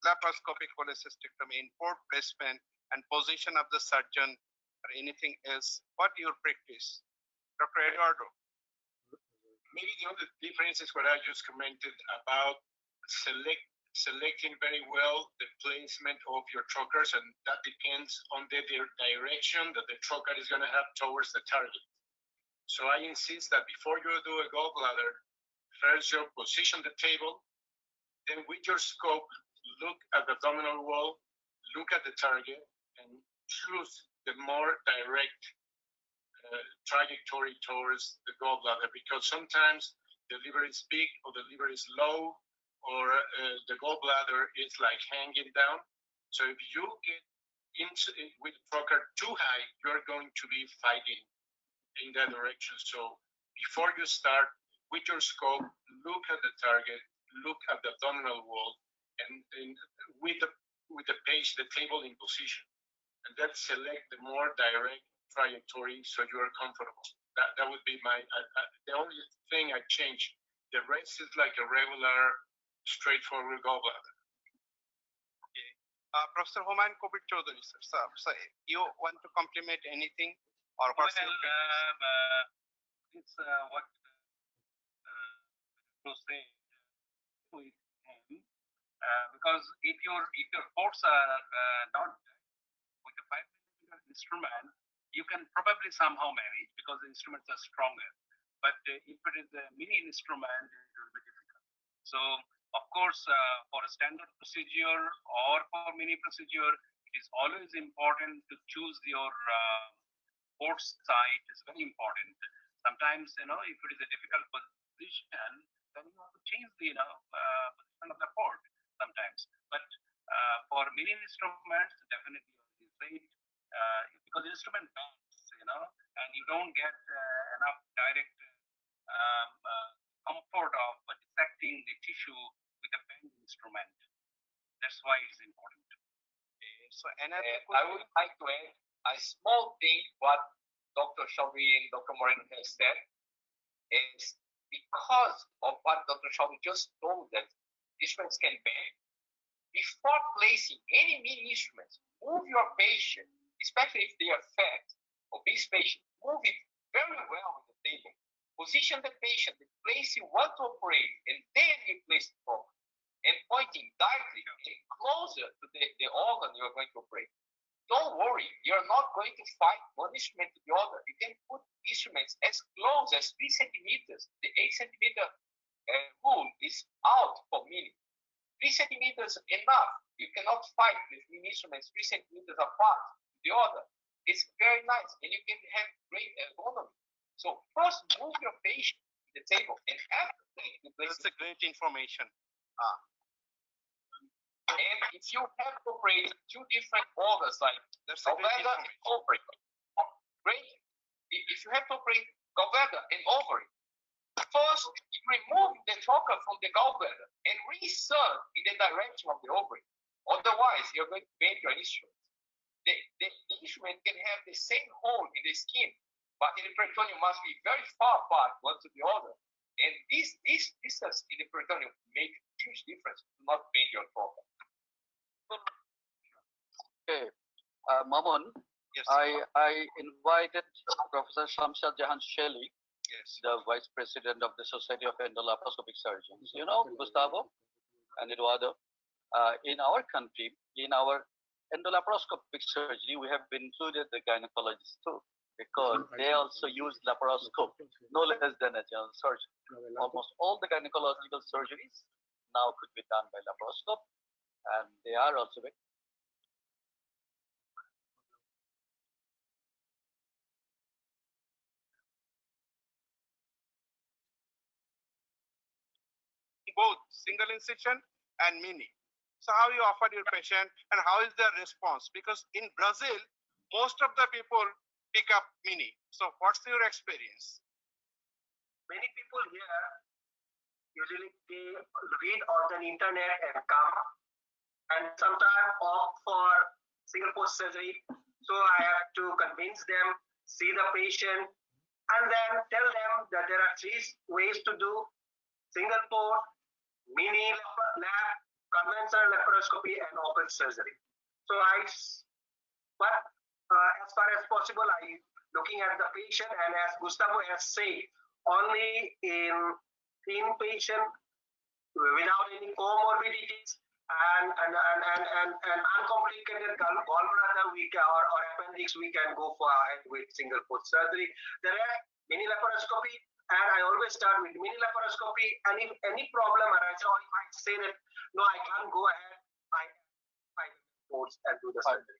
laparoscopic cholecystectomy in port placement and position of the surgeon or anything else? What do you practice? Dr. Eduardo. maybe the only difference is what I just commented about selecting very well the placement of your trocars, and that depends on the direction that the trocar is going to have towards the target. So I insist that before you do a gallbladder, first you position the table, then with your scope, look at the abdominal wall, look at the target, and choose the more direct trajectory towards the gallbladder, because sometimes the liver is big or the liver is low, or the gallbladder is like hanging down. So if you get into it with trocar too high, you're going to be fighting in that direction. So before you start with your scope, look at the target, look at the abdominal wall, and with the page, the table in position, and then select the more direct trajectory so you are comfortable. That would be my the only thing I change. The rest is like a regular straightforward gallbladder. Okay. Professor Humayun Kabir Choudhury, sir, you want to complement anything or well, it's what to say with him, because if your ports are not with a 5 mm instrument, you can probably somehow manage because the instruments are stronger. But if it is a mini instrument, it will be difficult. So, of course, for a standard procedure or for mini procedure, it is always important to choose your port site. Is very important. Sometimes, if it is a difficult position, then you have to change the position of the port sometimes. But for mini instruments, definitely you say because the instrument bends, and you don't get enough direct comfort of dissecting the tissue with a bend instrument. That's why it's important. So another I would like to add a small thing what Dr. Sobre and Dr. Moreno have said is because of what Dr. Sobre just told that instruments can bend. Before placing any mini instruments, move your patient, especially if they are fat, obese patient, move it very well with the table. Position the patient, the place you want to operate, and then you place the probe, and pointing directly and closer to the organ you are going to operate. Don't worry, you're not going to fight one instrument to the other. You can put instruments as close as 3 centimeters. The 8 centimeter rule is out for mini. 3 centimeters enough. You cannot fight with mini instruments 3 centimeters apart to the other. It's very nice, and you can have great ergonomy. So first move your patient to the table, and after that, you place. That's a great information. And if you have to operate 2 different organs like gallbladder and ovary, great. If you have to operate gallbladder and ovary, first you remove the trocar from the gallbladder and reinsert in the direction of the ovary. Otherwise, you're going to bend your instrument. The instrument can have the same hole in the skin, but in the peritoneum must be very far apart one to the other. And this distance in the peritoneum make a huge difference to not bend your trocar. Okay, Mamun, Yes. I invited Professor Shamshad Jahan Sheli, Yes. the Vice President of the Society of Endolaparoscopic Surgeons. Gustavo and Eduardo, in our country, in our endolaparoscopic surgery, we have been included the gynecologists too, because they also use laparoscope, no less than a general surgeon. Almost all the gynecological surgeries now could be done by laparoscope, and they are also very both single incision and mini. So how you offer your patient and how is their response? Because in Brazil, most of the people pick up mini. So what's your experience? Many people here usually they read on the internet and come and sometimes opt for single port surgery. So I have to convince them, see the patient, and then tell them that there are 3 ways to do single port, mini lap, conventional laparoscopy, and open surgery. So as far as possible, I looking at the patient, and as Gustavo has said, only in patient without any comorbidities and uncomplicated gallbladder or appendix, we can go for ahead with single port surgery. There are mini laparoscopy, and I always start with mini laparoscopy. And if any problem arises, or if I say that no, I can't go ahead, I ports and do the surgery.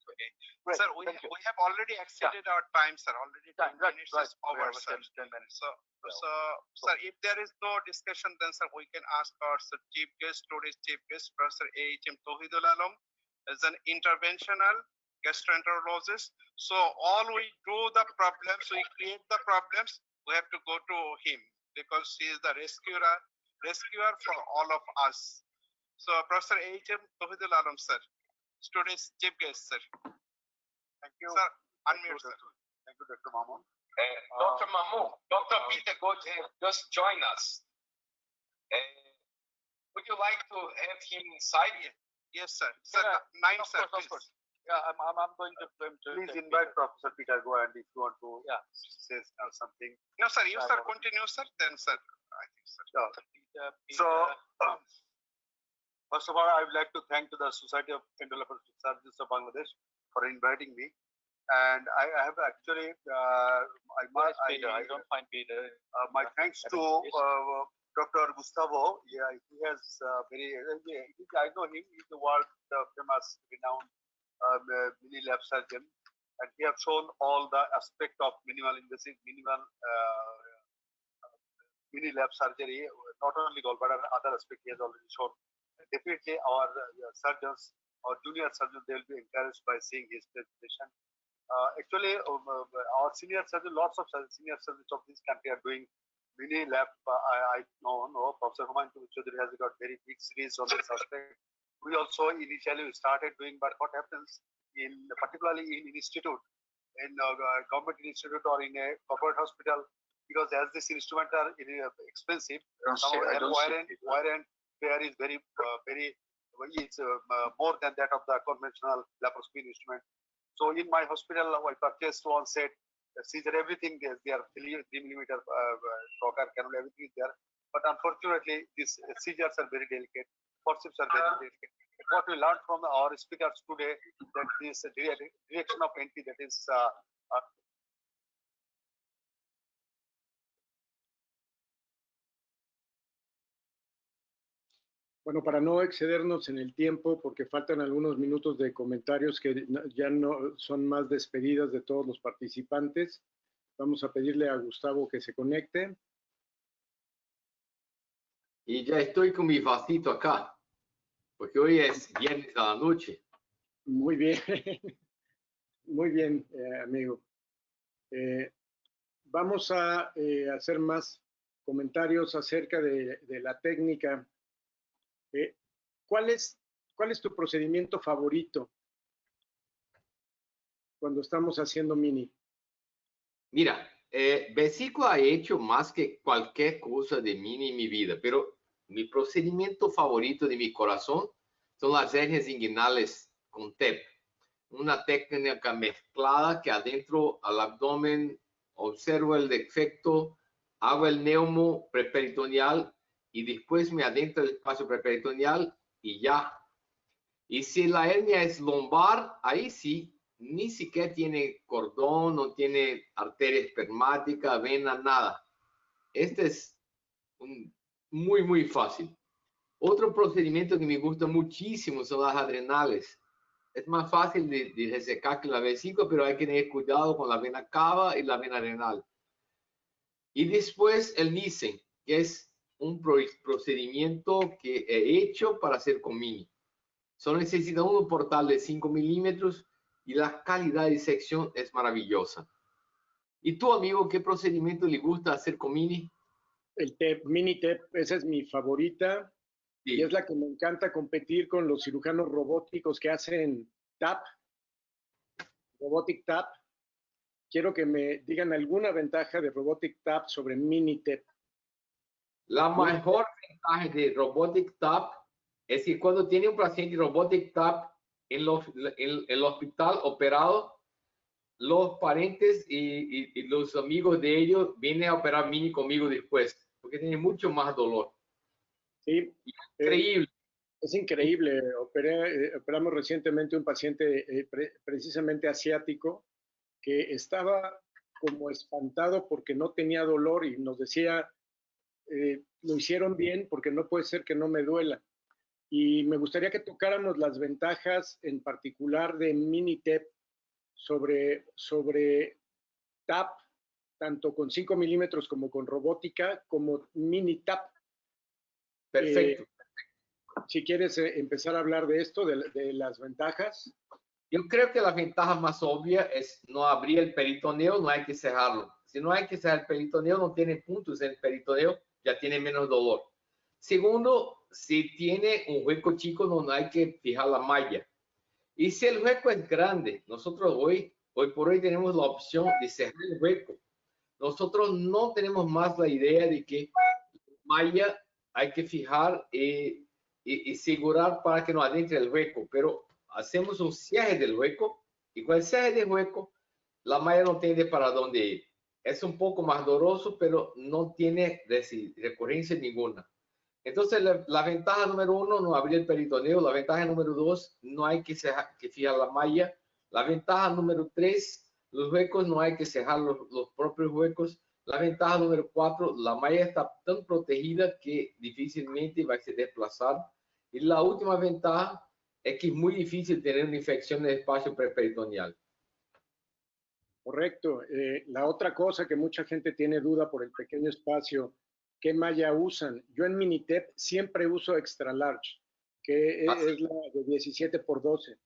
Okay. Right. Sir, we have already exceeded our time, sir. Already 10 minutes is over, sir. 10 minutes. So, sir, if there is no discussion, then, sir, we can ask our chief guest, today's chief guest, Professor A.H.M. Tauhidul Alam, as an interventional gastroenterologist. So, all we do the problems, we create the problems, we have to go to him because he is the rescuer for all of us. So, Professor A.H.M. Tauhidul Alam, sir, today's chief guest, sir. Thank you. Sir, unmute, sir. Thank you, Dr. Mamoon. Dr. Mamoon, Dr. Peter Goethe just joined us. Would you like to have him inside? Yes, sir. Sir, nine, sir, Of course. Yeah, I'm going to Please invite Professor Peter Goethe, and if you want to say something. No, sir. You, sir, continue, sir. Then, sir, I think, sir. So, first of all, I would like to thank to the Society of Endolaparoscopic Surgeons of Bangladesh for inviting me. And I have actually, I don't find Peter. my thanks to Dr. Gustavo. Yeah, he has I know him. He's the world famous, renowned mini lab surgeon, and he has shown all the aspect of minimal invasive, mini lab surgery, not only gallbladder, other aspect he has already shown. Definitely, our surgeons or junior surgeons, they will be encouraged by seeing his presentation. Actually, our senior surgeons, lots of senior surgeons of this country are doing mini lab. I know Professor Humayun Chaudhary has got very big series on this aspect. We also initially started doing, but what happens particularly in institute, in government institute or in a corporate hospital, because as this instrument are expensive, wire and wear is very it's more than that of the conventional laparoscopy instrument. So in my hospital, I purchased one set, seizure, everything there. They are 3 millimeter trocar, cannula, everything is there. But unfortunately, these seizures are very delicate. Forceps are very delicate. What we learned from our speakers today, that this direction of entry, that is Bueno, para no excedernos en el tiempo, porque faltan algunos minutos de comentarios que ya no son más despedidas de todos los participantes, vamos a pedirle a Gustavo que se conecte. Y ya estoy con mi vasito acá, porque hoy es viernes a la noche. Muy bien, muy bien, amigo. Vamos a hacer más comentarios acerca de la técnica. ¿Cuál es tu procedimiento favorito cuando estamos haciendo mini? Mira, vesícula he hecho más que cualquier cosa de mini en mi vida, pero mi procedimiento favorito de mi corazón son las hernias inguinales con TEP. Una técnica mezclada que adentro al abdomen observo el defecto, hago el neumo preperitoneal y después me adentro el espacio preperitoneal y ya. Y si la hernia es lumbar, ahí sí, ni siquiera tiene cordón, no tiene arteria espermática, vena, nada. Este es muy, muy fácil. Otro procedimiento que me gusta muchísimo son las adrenales. Es más fácil de resecar que la vesícula, pero hay que tener cuidado con la vena cava y la vena renal. Y después el Nissen, que es un procedimiento que he hecho para hacer con mini. Solo necesita un portal de 5 milímetros y la calidad de sección es maravillosa. ¿Y tú, amigo, qué procedimiento le gusta hacer con mini? El TEP, mini TEP, esa es mi favorita. Sí. Y es la que me encanta competir con los cirujanos robóticos que hacen TAP, Robotic TAP. Quiero que me digan alguna ventaja de Robotic TAP sobre mini TEP. La mejor ventaja de Robotic TAP es que cuando tiene un paciente Robotic TAP en el hospital operado, los parientes y los amigos de ellos vienen a operar mini conmigo después, porque tienen mucho más dolor. Sí, Increíble. es increíble. Operamos recientemente un paciente precisamente asiático que estaba como espantado porque no tenía dolor y nos decía, lo hicieron bien porque no puede ser que no me duela. Y me gustaría que tocáramos las ventajas en particular de Mini-TEP sobre TAP, tanto con 5 milímetros como con robótica, como Mini-TAP. Perfecto. Si quieres empezar a hablar de esto, de las ventajas. Yo creo que la ventaja más obvia es no abrir el peritoneo, no hay que cerrarlo. Si no hay que cerrar el peritoneo, no tiene puntos en el peritoneo, ya tiene menos dolor. Segundo, si tiene un hueco chico, no hay que fijar la malla. Y si el hueco es grande, nosotros hoy por hoy tenemos la opción de cerrar el hueco. Nosotros no tenemos más la idea de que la malla hay que fijar y segurar para que no adentre el hueco, pero hacemos un cierre del hueco y con el cierre del hueco la malla no tiene para dónde ir. Es un poco más doloroso, pero no tiene recurrencia ninguna. Entonces, la ventaja número 1, no abrir el peritoneo. La ventaja número 2, no hay que fijar la malla. La ventaja número 3, los huecos no hay que cerrar los propios huecos. La ventaja número 4, la malla está tan protegida que difícilmente va a se desplazar. Y la última ventaja es que es muy difícil tener una infección en el espacio preperitoneal. Correcto. La otra cosa que mucha gente tiene duda por el pequeño espacio, ¿qué malla usan? Yo en Minitep siempre uso extra large, que es la de 17 por 12.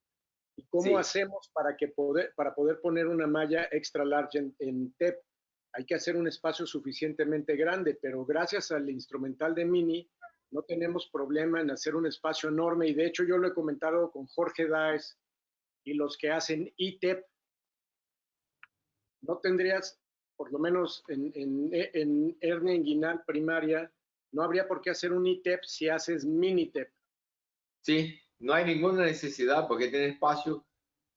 ¿Y cómo hacemos para poder poner una malla extra large en TEP? Hay que hacer un espacio suficientemente grande, pero gracias al instrumental de Mini no tenemos problema en hacer un espacio enorme. Y de hecho yo lo he comentado con Jorge Daes y los que hacen ITEP. No tendrías, por lo menos en hernia inguinal primaria, no habría por qué hacer un ITEP si haces Mini-TEP. Sí, no hay ninguna necesidad porque tiene espacio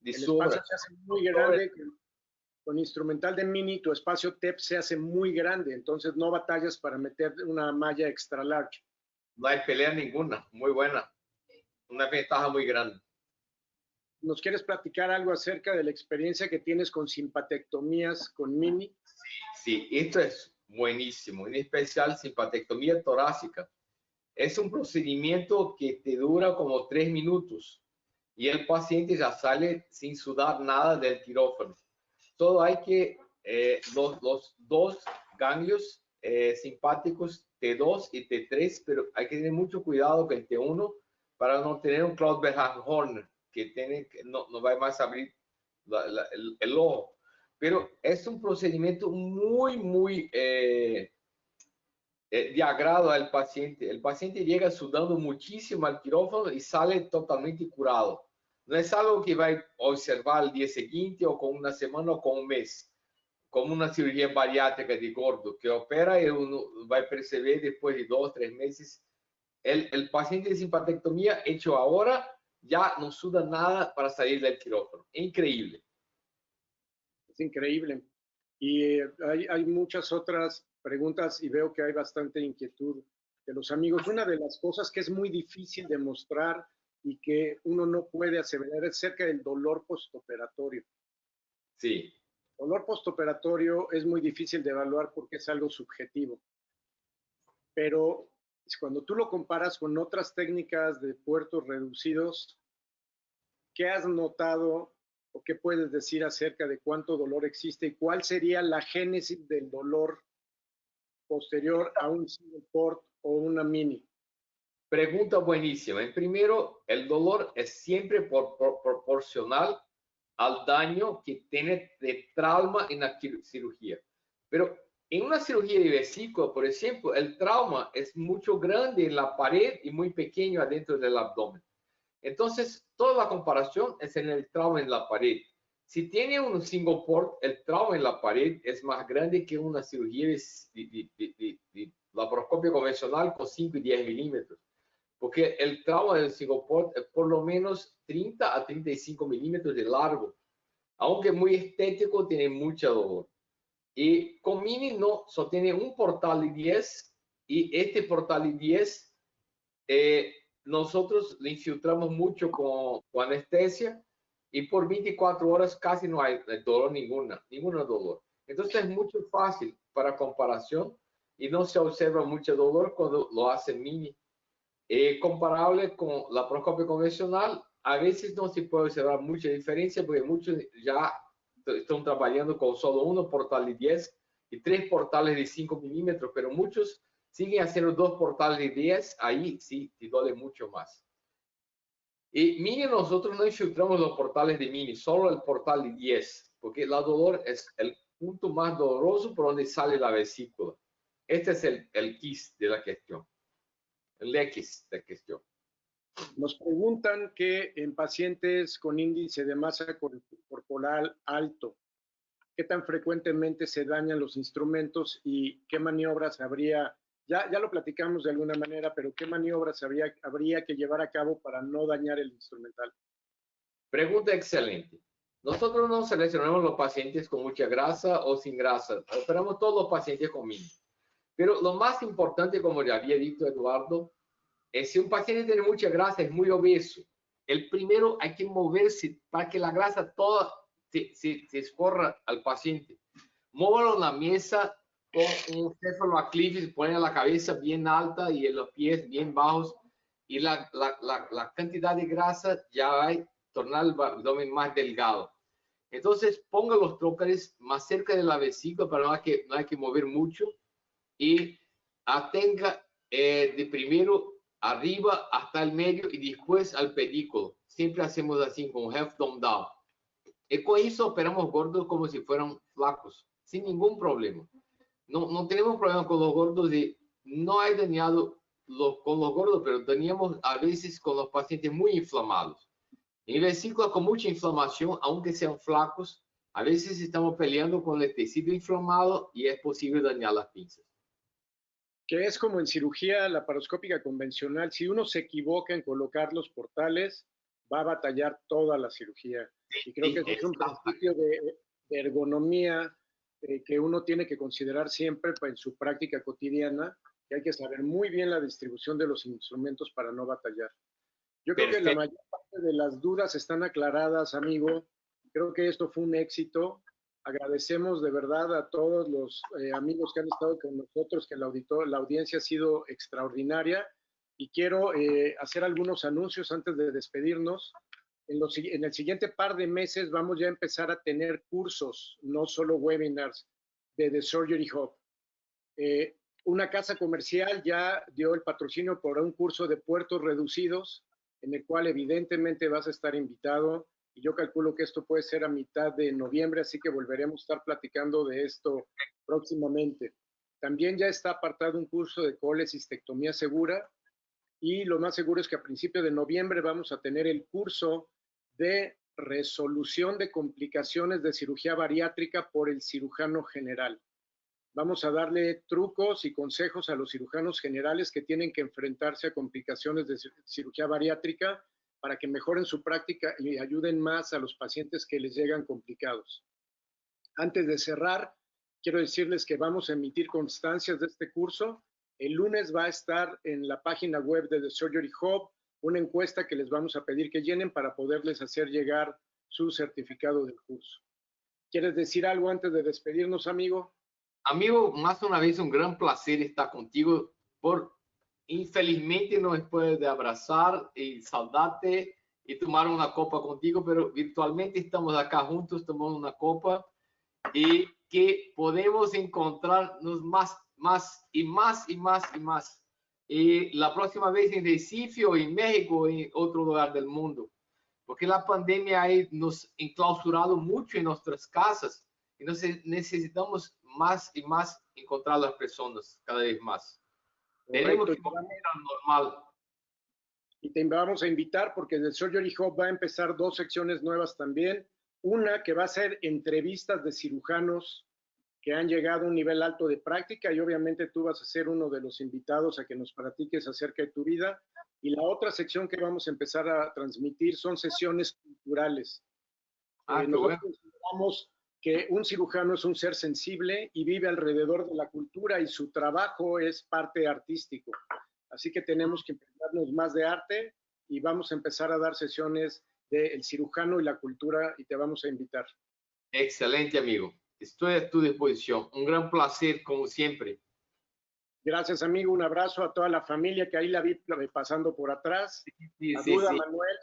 de sobra. El espacio se hace muy grande. Con instrumental de Mini, tu espacio TEP se hace muy grande, entonces no batallas para meter una malla extra large. No hay pelea ninguna, muy buena. Una ventaja muy grande. ¿Nos quieres platicar algo acerca de la experiencia que tienes con simpatectomías con Mini? Sí, esto es buenísimo, en especial simpatectomía torácica. Es un procedimiento que te dura como 3 minutos y el paciente ya sale sin sudar nada del quirófano. Todo hay que, los dos ganglios simpáticos T2 y T3, pero hay que tener mucho cuidado con el T1 para no tener un Claude-Bernard-Horner que no va más a abrir el ojo. Pero es un procedimiento muy de agrado al paciente. El paciente llega sudando muchísimo al quirófano y sale totalmente curado. No es algo que va a observar el día siguiente o con una semana o con un mes, como una cirugía bariátrica de gordo, que opera y uno va a percibir después de 2 o 3 meses. El paciente de simpatectomía hecho ahora ya no suda nada para salir del quirófano. Increíble. Es increíble. Y hay muchas otras preguntas y veo que hay bastante inquietud de los amigos. Una de las cosas que es muy difícil de mostrar y que uno no puede aseverar es acerca del dolor postoperatorio. Sí. El dolor postoperatorio es muy difícil de evaluar porque es algo subjetivo. Pero cuando tú lo comparas con otras técnicas de puertos reducidos, ¿qué has notado o qué puedes decir acerca de cuánto dolor existe y cuál sería la génesis del dolor posterior a un single port o una mini? Pregunta buenísima. En primero, el dolor es siempre proporcional al daño que tiene de trauma en la cirugía. Pero en una cirugía de vesícula, por ejemplo, el trauma es mucho grande en la pared y muy pequeño adentro del abdomen. Entonces, toda la comparación es en el trauma en la pared. Si tiene un single port, el trauma en la pared es más grande que una cirugía de laparoscopia convencional con 5 y 10 milímetros. Porque el trauma del single port es por lo menos 30 a 35 milímetros de largo. Aunque muy estético, tiene mucho dolor. Y con Mini no, solo tiene un portal de 10 y este portal de 10 nosotros le infiltramos mucho con anestesia y por 24 horas casi no hay dolor ningún dolor. Entonces es mucho fácil para comparación y no se observa mucho dolor cuando lo hace Mini. Comparable con la laparoscopia convencional, a veces no se puede observar mucha diferencia porque muchos ya están trabajando con solo uno portal de 10 y 3 portales de 5 milímetros, pero muchos siguen haciendo 2 portales de 10, ahí sí te duele mucho más. Y Mini, nosotros no infiltramos los portales de Mini, solo el portal de 10, porque el dolor es el punto más doloroso por donde sale la vesícula. Este es el quis de la cuestión, el X de la cuestión. Nos preguntan que en pacientes con índice de masa corporal alto, ¿qué tan frecuentemente se dañan los instrumentos y qué maniobras habría? Ya lo platicamos de alguna manera, pero ¿qué maniobras habría que llevar a cabo para no dañar el instrumental? Pregunta excelente. Nosotros no seleccionamos los pacientes con mucha grasa o sin grasa. Operamos todos los pacientes con Mini. Pero lo más importante, como ya había dicho Eduardo, es si un paciente tiene mucha grasa, es muy obeso. El primero hay que moverse para que la grasa toda se escorra al paciente. Móvalo en la mesa con un cefaloaclive, pone la cabeza bien alta y los pies bien bajos y la cantidad de grasa ya va a tornar el abdomen más delgado. Entonces ponga los trócares más cerca de la vesícula para no hay que mover mucho y atenga de primero arriba hasta el medio y después al pedículo. Siempre hacemos así con half dome down. Y con eso operamos gordos como si fueran flacos, sin ningún problema. No tenemos problema con los gordos y no hay dañado con los gordos, pero dañamos a veces con los pacientes muy inflamados. En vesícula con mucha inflamación, aunque sean flacos, a veces estamos peleando con el tejido inflamado y es posible dañar las pinzas. Que es como en cirugía laparoscópica convencional, si uno se equivoca en colocar los portales, va a batallar toda la cirugía. Y creo que ese es un principio de ergonomía que uno tiene que considerar siempre en su práctica cotidiana, que hay que saber muy bien la distribución de los instrumentos para no batallar. Yo creo que la mayor parte de las dudas están aclaradas, amigo. Creo que esto fue un éxito. Agradecemos de verdad a todos los amigos que han estado con nosotros, que la audiencia ha sido extraordinaria. Y quiero hacer algunos anuncios antes de despedirnos. En el siguiente par de meses vamos ya a empezar a tener cursos, no solo webinars, de The Surgery Hub. Una casa comercial ya dio el patrocinio por un curso de puertos reducidos, en el cual evidentemente vas a estar invitado. Y yo calculo que esto puede ser a mitad de noviembre, así que volveremos a estar platicando de esto próximamente. También ya está apartado un curso de colecistectomía segura y lo más seguro es que a principios de noviembre vamos a tener el curso de resolución de complicaciones de cirugía bariátrica por el cirujano general. Vamos a darle trucos y consejos a los cirujanos generales que tienen que enfrentarse a complicaciones de cirugía bariátrica para que mejoren su práctica y ayuden más a los pacientes que les llegan complicados. Antes de cerrar, quiero decirles que vamos a emitir constancias de este curso. El lunes va a estar en la página web de The Surgery Hub una encuesta que les vamos a pedir que llenen para poderles hacer llegar su certificado del curso. ¿Quieres decir algo antes de despedirnos, amigo? Amigo, más una vez un gran placer estar contigo. Infelizmente no me puedes abrazar y saludarte y tomar una copa contigo, pero virtualmente estamos acá juntos tomando una copa y que podemos encontrarnos más y más. Y la próxima vez en Recife o en México o en otro lugar del mundo. Porque la pandemia nos enclausurado mucho en nuestras casas y necesitamos más y más encontrar a las personas cada vez más. Tenemos que volver al normal. Y te vamos a invitar porque el Surgery Hub va a empezar 2 secciones nuevas también. Una que va a ser entrevistas de cirujanos que han llegado a un nivel alto de práctica y obviamente tú vas a ser uno de los invitados a que nos platiques acerca de tu vida. Y la otra sección que vamos a empezar a transmitir son sesiones culturales. Nosotros consideramos que un cirujano es un ser sensible y vive alrededor de la cultura y su trabajo es parte artístico. Así que tenemos que impregnarnos más de arte y vamos a empezar a dar sesiones del cirujano y la cultura y te vamos a invitar. Excelente, amigo. Estoy a tu disposición. Un gran placer, como siempre. Gracias, amigo. Un abrazo a toda la familia que ahí la vi pasando por atrás. A Duda, Manuel,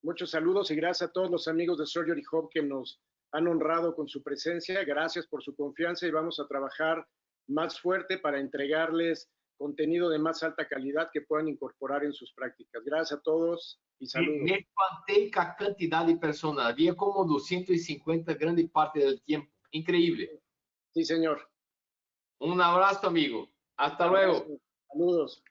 muchos saludos y gracias a todos los amigos de Surgery Hub que nos han honrado con su presencia. Gracias por su confianza y vamos a trabajar más fuerte para entregarles contenido de más alta calidad que puedan incorporar en sus prácticas. Gracias a todos y saludos. Me espantei com a quantidade de personas. Havia como 250 grande parte del tiempo. Increíble. Sí, señor. Un abrazo, amigo. Hasta luego. Saludos.